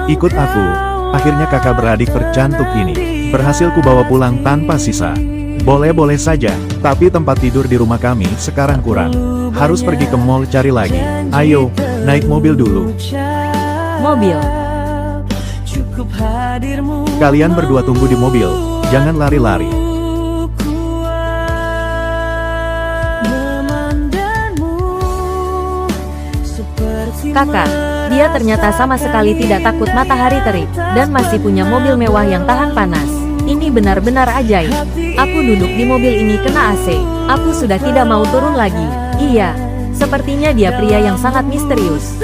Ikut aku. Akhirnya kakak beradik tercantik ini berhasil kubawa pulang tanpa sisa. Boleh-boleh saja, tapi tempat tidur di rumah kami sekarang kurang. Harus pergi ke mall cari lagi. Ayo, naik mobil dulu. Mobil. Kalian berdua tunggu di mobil, jangan lari-lari. Kakak, dia ternyata sama sekali tidak takut matahari terik, dan masih punya mobil mewah yang tahan panas. Ini benar-benar ajaib. Aku duduk di mobil ini kena AC. Aku sudah tidak mau turun lagi. Iya, sepertinya dia pria yang sangat misterius.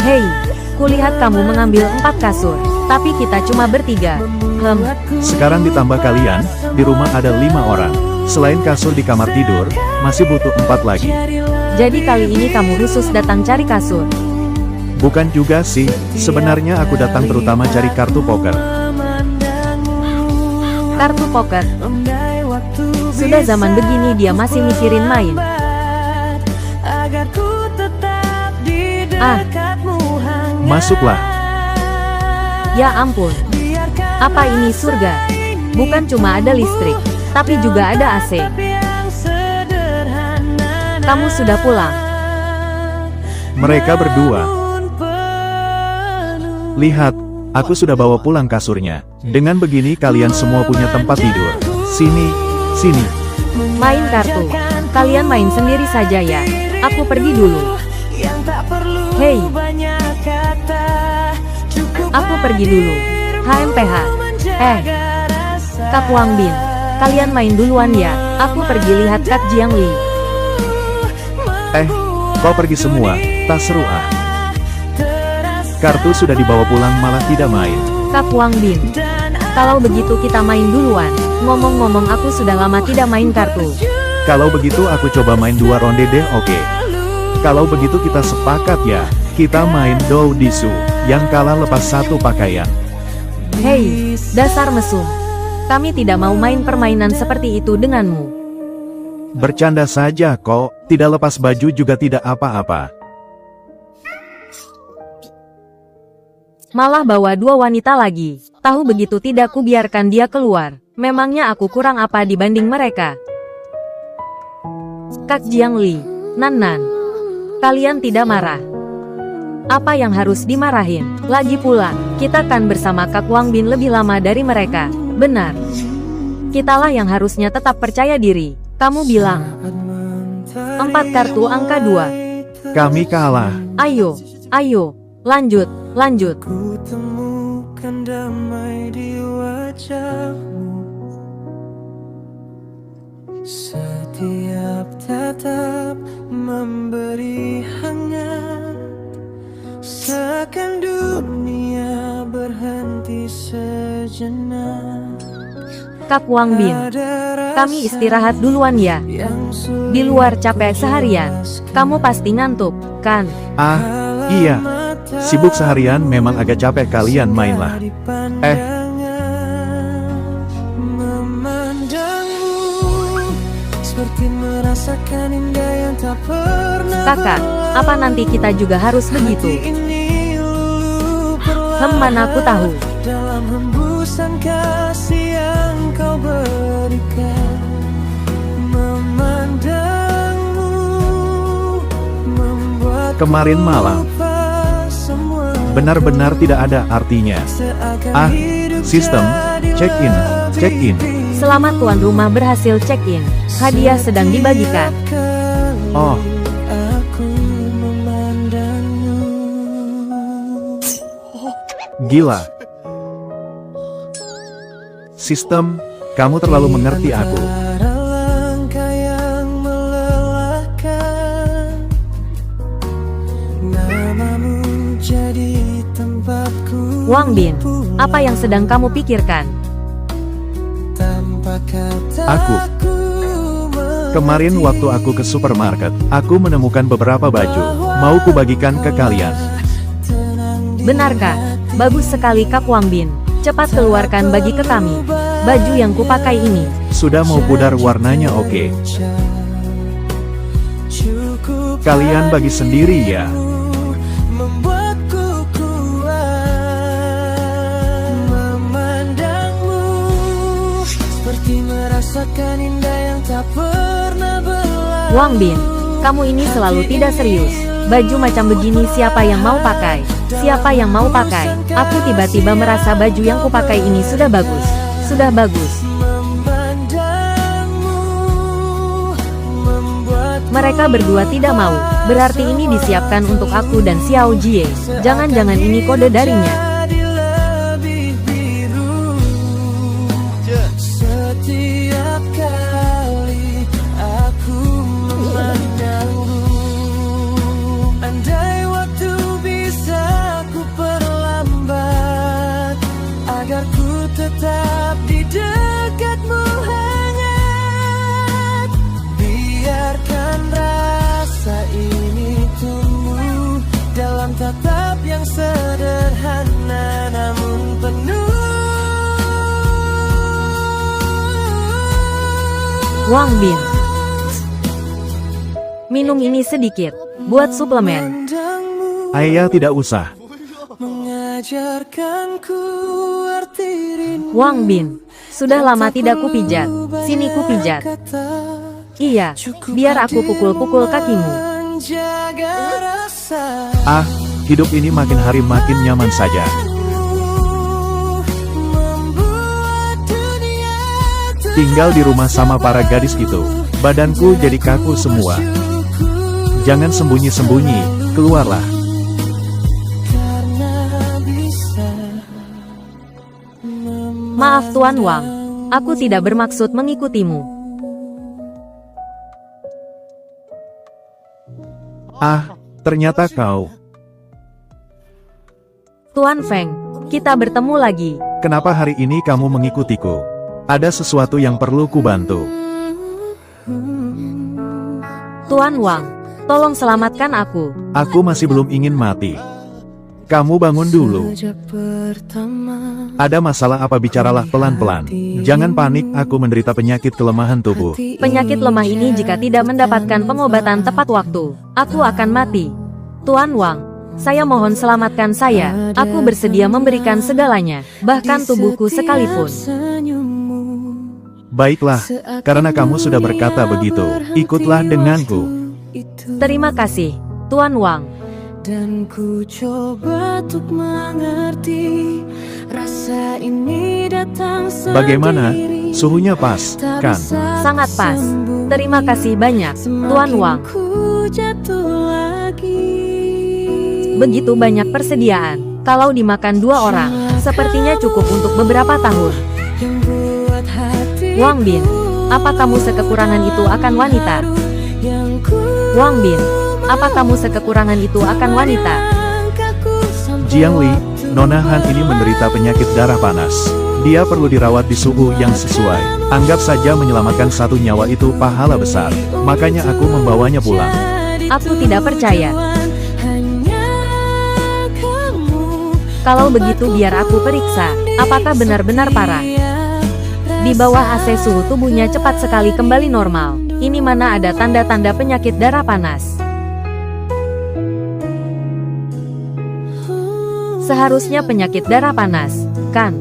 Hei, kulihat kamu mengambil 4 kasur, tapi kita cuma bertiga. Sekarang ditambah kalian, di rumah ada 5 orang. Selain kasur di kamar tidur, masih butuh 4 lagi. Jadi kali ini kamu khusus datang cari kasur? Bukan juga sih, sebenarnya aku datang terutama cari kartu poker. Kartu poker? Sudah zaman begini dia masih mikirin main. Masuklah. Ya ampun. Apa ini surga? Bukan cuma ada listrik, tapi juga ada AC. Kamu sudah pulang. Mereka berdua. Lihat, aku sudah bawa pulang kasurnya. Dengan begini kalian semua punya tempat tidur. Sini, sini. Main kartu. Kalian main sendiri saja ya. Aku pergi dulu. Hei. Aku pergi dulu. HMPH. Kak Wang Bin. Kalian main duluan ya. Aku pergi lihat Kak Jiang Li. Kau pergi semua. Tak seru ah. Kartu sudah dibawa pulang malah tidak main. Kak Wang Bin. Kalau begitu kita main duluan. Ngomong-ngomong aku sudah lama tidak main kartu. Kalau begitu aku coba main 2 ronde deh, oke. Kalau begitu kita sepakat ya. Kita main Dou Disu. Yang kalah lepas 1 pakaian. Hei, dasar mesum. Kami tidak mau main permainan seperti itu denganmu. Bercanda saja kok. Tidak lepas baju juga tidak apa-apa. Malah bawa 2 wanita lagi. Tahu begitu tidak ku biarkan dia keluar. Memangnya aku kurang apa dibanding mereka? Kak Jiang Li, Nan, kalian tidak marah? Apa yang harus dimarahin? Lagi pula, kita kan bersama Kak Wang Bin lebih lama dari mereka. Benar. Kitalah yang harusnya tetap percaya diri. Kamu bilang 4 kartu angka 2. Kami kalah. Ayo, lanjut. Ku temukan damai di wajahmu. Setiap tatap memberi hangat. Seakan dunia berhenti sejenak. Kak Wang Bin, kami istirahat duluan ya. Di luar capek seharian. Kamu pasti ngantuk, kan? Iya. Sibuk seharian memang agak capek kalian mainlah. Kakak, apa nanti kita juga harus begitu? Mana aku tahu. Dalam hembusan kasih yang kau berikan, memandangmu membuat Kemarin malam benar-benar tidak ada artinya. Sistem, check-in. Selamat tuan rumah berhasil check-in. Hadiah sedang dibagikan. Oh, gila. Sistem, kamu terlalu mengerti aku. Wang Bin, apa yang sedang kamu pikirkan? Aku. Kemarin waktu aku ke supermarket, aku menemukan beberapa baju. Mau kubagikan ke kalian. Benarkah? Bagus sekali Kak Wang Bin. Cepat keluarkan bagi ke kami. Baju yang kupakai ini. Sudah mau pudar warnanya, oke. Kalian bagi sendiri ya. Wang Bin, kamu ini selalu tidak serius. Baju macam begini siapa yang mau pakai? Siapa yang mau pakai? Aku tiba-tiba merasa baju yang kupakai ini sudah bagus. Sudah bagus. Mereka berdua tidak mau. Berarti ini disiapkan untuk aku dan Xiao Jie. Jangan-jangan ini kode darinya. Setiap kali aku memandangmu, andai waktu bisa ku perlambat, agar ku tetap di dekatmu hangat. Biarkan rasa ini tumbuh dalam tatap yang sederhana namun penuh. Wang Bin, minum ini sedikit, buat suplemen. Ayah tidak usah. Wang Bin, sudah lama tidak kupijat. Sini kupijat. Iya, biar aku pukul-pukul kakimu. Menjaga rasa Ah, hidup ini makin hari makin nyaman saja. membuat dunia Tinggal di rumah sama para gadis itu, badanku jadi kaku semua. Jangan sembunyi-sembunyi, keluarlah. karena bisa Maaf Tuan Wang, aku tidak bermaksud mengikutimu. Ah, ternyata kau. Tuan Feng, kita bertemu lagi. Kenapa hari ini kamu mengikutiku? Ada sesuatu yang perlu kubantu. Tuan Wang, tolong selamatkan aku. Aku masih belum ingin mati. Kamu bangun dulu. sejak pertama Ada masalah apa, bicaralah pelan-pelan. Jangan panik, aku menderita penyakit kelemahan tubuh. Penyakit lemah ini jika tidak mendapatkan pengobatan tepat waktu, aku akan mati. Tuan Wang, saya mohon selamatkan saya. Aku bersedia memberikan segalanya, bahkan tubuhku sekalipun. Baiklah, karena kamu sudah berkata begitu, ikutlah denganku. Terima kasih, Tuan Wang. Dan ku coba untuk mengerti rasa ini datang sendiri. Bagaimana? Suhunya pas, Tak kan? bisa Sangat pas. sembuh. Terima kasih banyak, Tuan Semakin Wang. ku jatuh lagi. Begitu banyak persediaan. Kalau dimakan 2 orang, sepertinya cukup untuk beberapa tahun. Yang buat hatiku Wang Bin, apa kamu sekekurangan itu akan wanita? yang ku Wang Bin, apa kamu sekekurangan itu akan wanita? langkahku sampai Jiang Li, waktu Nona Han ini menderita penyakit darah panas. Dia perlu dirawat di suhu yang sesuai. Anggap saja menyelamatkan satu nyawa itu pahala besar. Makanya aku membawanya pulang. Aku tidak percaya. hanya kamu. Kalau begitu biar aku periksa, apakah benar-benar parah. Di bawah AC suhu tubuhnya cepat sekali kembali normal. Ini mana ada tanda-tanda penyakit darah panas. Seharusnya penyakit darah panas, kan?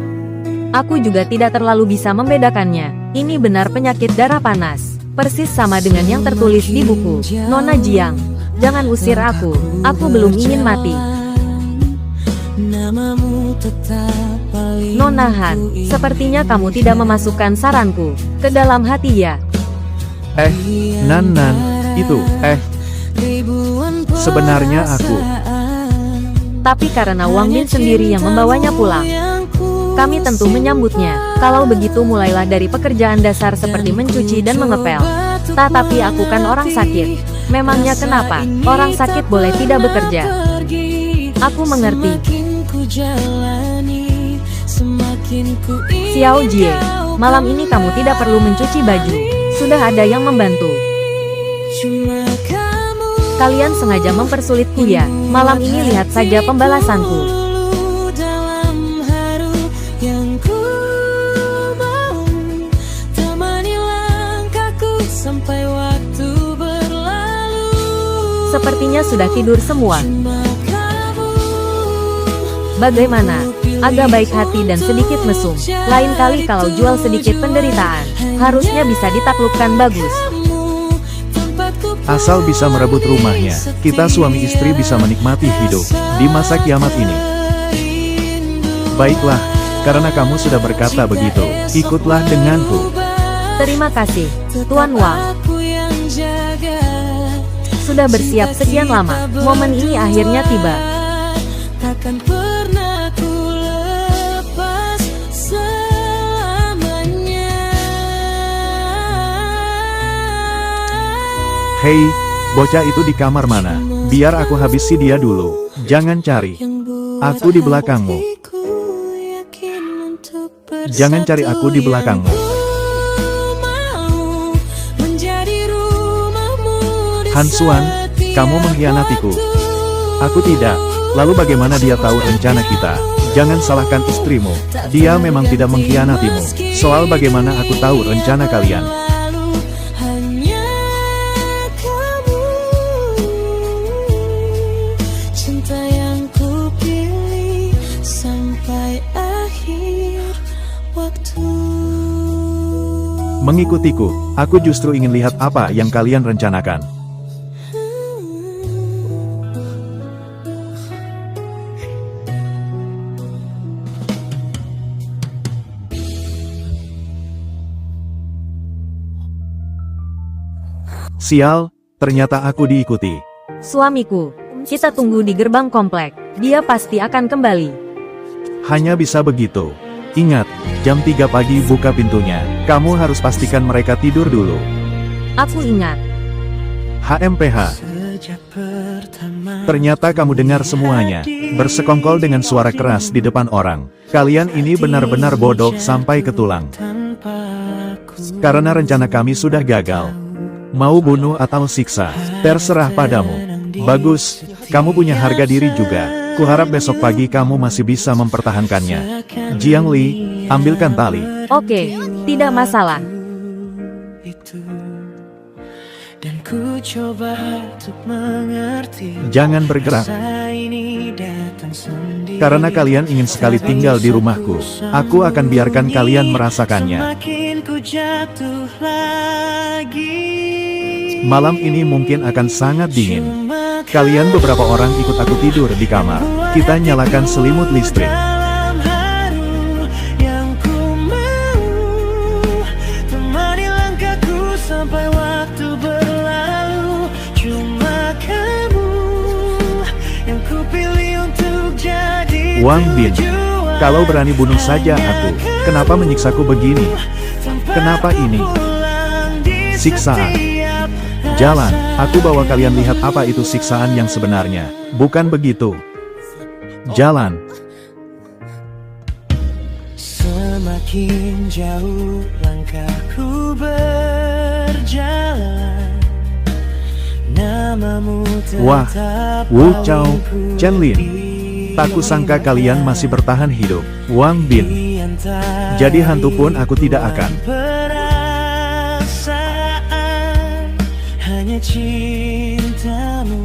Aku juga tidak terlalu bisa membedakannya. Ini benar penyakit darah panas. Persis sama dengan yang tertulis di buku. Nona Jiang, jangan usir aku. Aku belum ingin mati. Namamu tetap paling Nona Han, sepertinya kamu tidak memasukkan saranku ke dalam hati ya. Nan, itu, ribuan sebenarnya aku. Tapi karena Wang Bin sendiri yang membawanya pulang, kami tentu menyambutnya. Kalau begitu mulailah dari pekerjaan dasar seperti mencuci dan mengepel. Tetapi aku kan orang sakit. Memangnya kenapa? Orang sakit boleh tidak bekerja. Aku mengerti. Xiao Jie, malam ini kamu tidak perlu mencuci baju. Sudah ada yang membantu. Kalian sengaja mempersulitku ya. Malam ini lihat saja pembalasanku. Sepertinya sudah tidur semua. Bagaimana? Agak baik hati dan sedikit mesum. Lain kali kalau jual sedikit penderitaan, harusnya bisa ditaklukkan bagus. Asal bisa merebut rumahnya, kita suami istri bisa menikmati hidup di masa kiamat ini. Baiklah, karena kamu sudah berkata begitu, ikutlah denganku. Terima kasih, Tuan Wang. Sudah bersiap sekian lama, momen ini akhirnya tiba. Takkan pernah ku lepas selamanya. Hei, bocah itu di kamar mana? Biar aku habisi dia dulu. Jangan cari. Aku di belakangmu. Jangan cari aku di belakangmu. Han Xuan, kamu mengkhianatiku. Aku tidak. Lalu bagaimana dia tahu rencana kita? Jangan salahkan istrimu. Dia memang tidak mengkhianatimu. Soal bagaimana aku tahu rencana kalian. Hanya kamu, cinta yang ku pilih sampai akhir waktu. mengikutiku. Aku justru ingin lihat apa yang kalian rencanakan. Sial, ternyata aku diikuti. Suamiku, kita tunggu di gerbang komplek. Dia pasti akan kembali. Hanya bisa begitu. Ingat, jam 3 pagi buka pintunya. Kamu harus pastikan mereka tidur dulu. Aku ingat. HMPH. Sejak pertama Ternyata kamu dengar semuanya. Bersekongkol dengan suara keras di depan orang. Kalian ini benar-benar bodoh sampai ke tulang. tanpaku Karena rencana kami sudah gagal. Mau bunuh atau siksa, terserah padamu. Bagus, kamu punya harga diri juga. Kuharap besok pagi kamu masih bisa mempertahankannya. Jiang Li, ambilkan tali. Oke, tidak masalah. itu dan ku coba untuk mengerti Jangan bergerak. rasa ini datang sendiri. Karena kalian ingin sekali tinggal di rumahku, aku akan biarkan kalian merasakannya. Semakin ku jatuh lagi. Malam ini mungkin akan sangat dingin. Kalian beberapa orang ikut aku tidur di kamar. Kita nyalakan selimut listrik. Dalam haru yang ku mau, temani langkahku sampai waktu berlalu. Cuma kamu yang ku pilih untuk jadi Wang Bin, tujuan. kalau berani bunuh saja aku, kenapa menyiksaku begini? Kenapa ini? Siksaan. Jalan, aku bawa kalian lihat apa itu siksaan yang sebenarnya. Bukan begitu. Jalan. Semakin jauh langkahku berjalan, namamu Wah, tetap Wu Chao, paling Chen Lin. ku Tak kusangka kalian masih bertahan hidup. Wang Bin. di antara Jadi hantu pun aku tidak akan. perasaan, hanya cintamu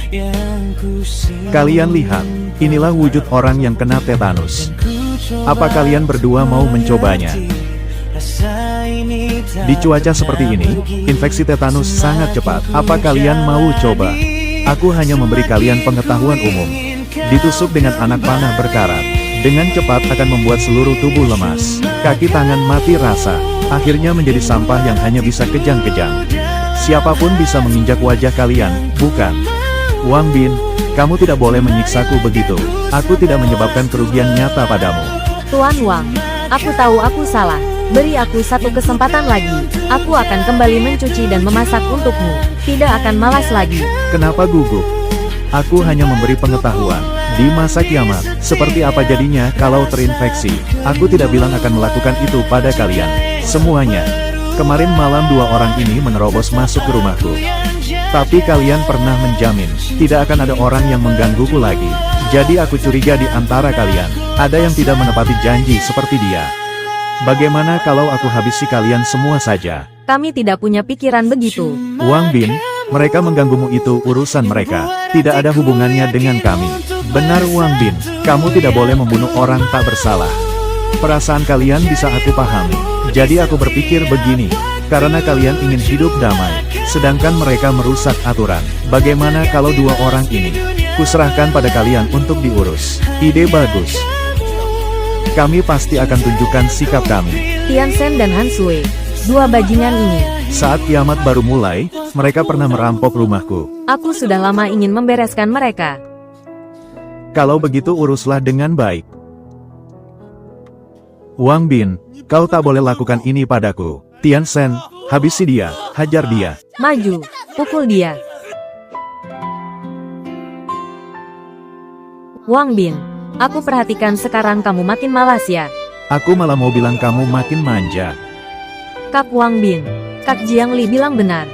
yang ku simpan. Kalian lihat, inilah wujud orang yang kena tetanus. Apa kalian berdua mau mencobanya? Di cuaca seperti ini, infeksi tetanus sangat cepat. Apa kalian mau coba? Aku hanya memberi kalian pengetahuan umum. Ditusuk dengan anak panah berkarat. Dengan cepat akan membuat seluruh tubuh lemas. Kaki tangan mati rasa. Akhirnya menjadi sampah yang hanya bisa kejang-kejang. Siapapun bisa menginjak wajah kalian, bukan? Wang Bin, kamu tidak boleh menyiksaku begitu. Aku tidak menyebabkan kerugian nyata padamu. Tuan Wang, aku tahu aku salah. Beri aku satu kesempatan lagi. Aku akan kembali mencuci dan memasak untukmu. Tidak akan malas lagi. Kenapa gugup? Aku hanya memberi pengetahuan. Di masa kiamat, seperti apa jadinya kalau terinfeksi? Aku tidak bilang akan melakukan itu pada kalian. Semuanya. Kemarin malam dua orang ini menerobos masuk ke rumahku. Tapi kalian pernah menjamin, tidak akan ada orang yang menggangguku lagi. Jadi aku curiga di antara kalian, ada yang tidak menepati janji seperti dia. Bagaimana kalau aku habisi kalian semua saja? Kami tidak punya pikiran begitu. Wang Bin, mereka mengganggumu itu urusan mereka. Tidak ada hubungannya dengan kami. Benar Wang Bin, kamu tidak boleh membunuh orang tak bersalah. Perasaan kalian bisa aku pahami. Jadi aku berpikir begini, karena kalian ingin hidup damai, sedangkan mereka merusak aturan. Bagaimana kalau dua orang ini? Kuserahkan pada kalian untuk diurus. Ide bagus. Kami pasti akan tunjukkan sikap kami. Tian Shen dan Han Sui, dua bajingan ini. Saat kiamat baru mulai, mereka pernah merampok rumahku. Aku sudah lama ingin membereskan mereka. Kalau begitu uruslah dengan baik. Wang Bin, kau tak boleh lakukan ini padaku. Tian Shen, habisi dia, hajar dia. Maju, pukul dia. Wang Bin, aku perhatikan sekarang kamu makin malas ya. Aku malah mau bilang kamu makin manja. Kak Wang Bin, Kak Jiang Li bilang benar.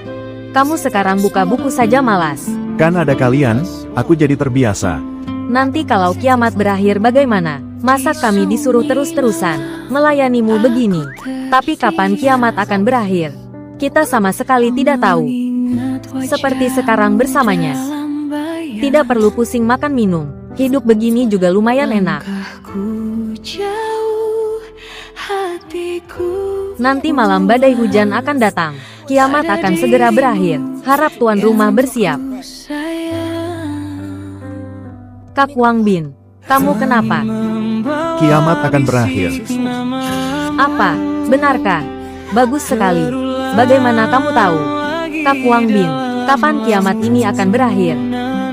Kamu sekarang buka buku saja malas. Kan ada kalian, aku jadi terbiasa. Nanti kalau kiamat berakhir bagaimana? Masa kami disuruh terus-terusan melayanimu begini? Tapi kapan kiamat akan berakhir? Kita sama sekali tidak tahu. Seperti sekarang bersamanya. Tidak perlu pusing makan minum. Hidup begini juga lumayan enak. Langkahku jauh, hatiku Nanti malam badai hujan akan datang. Kiamat akan segera berakhir. Harap tuan rumah bersiap. Kak Wang Bin, kamu kenapa? Kiamat akan berakhir. Apa? Benarkah? Bagus sekali. Bagaimana kamu tahu? Kak Wang Bin, kapan kiamat ini akan berakhir?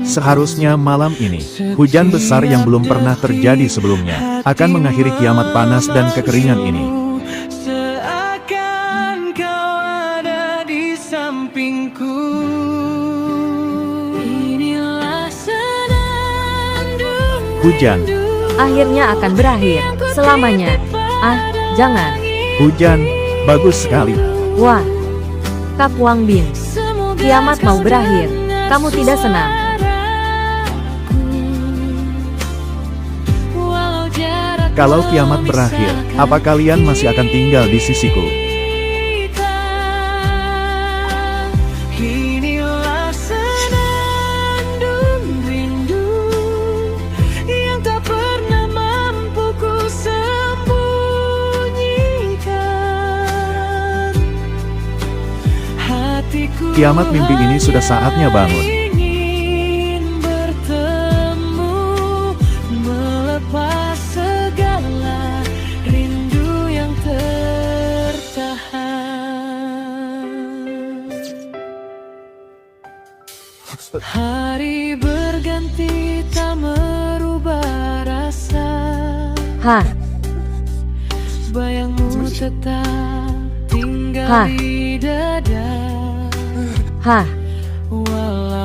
Seharusnya malam ini, hujan besar yang belum pernah terjadi sebelumnya, akan mengakhiri kiamat panas dan kekeringan ini. Seakan kau ada di sampingku. Inilah senandung Hujan, Akhirnya akan berakhir. Selamanya. Ah, jangan. hujan, bagus sekali. Wah. Kak Wang Bin, kiamat mau berakhir. Kamu tidak senang? Kalau kiamat berakhir, apa kalian masih akan tinggal di sisiku? Inilah senandung rindu yang tak pernah mampu ku sembunyikan. Hatiku Kiamat mimpi ini sudah saatnya bangun. ingin bertemu, melepas segala rindu yang tertahan. Hari berganti tak merubah rasa, Hah, bayangmu tetap tinggal Hah. di dada. hah.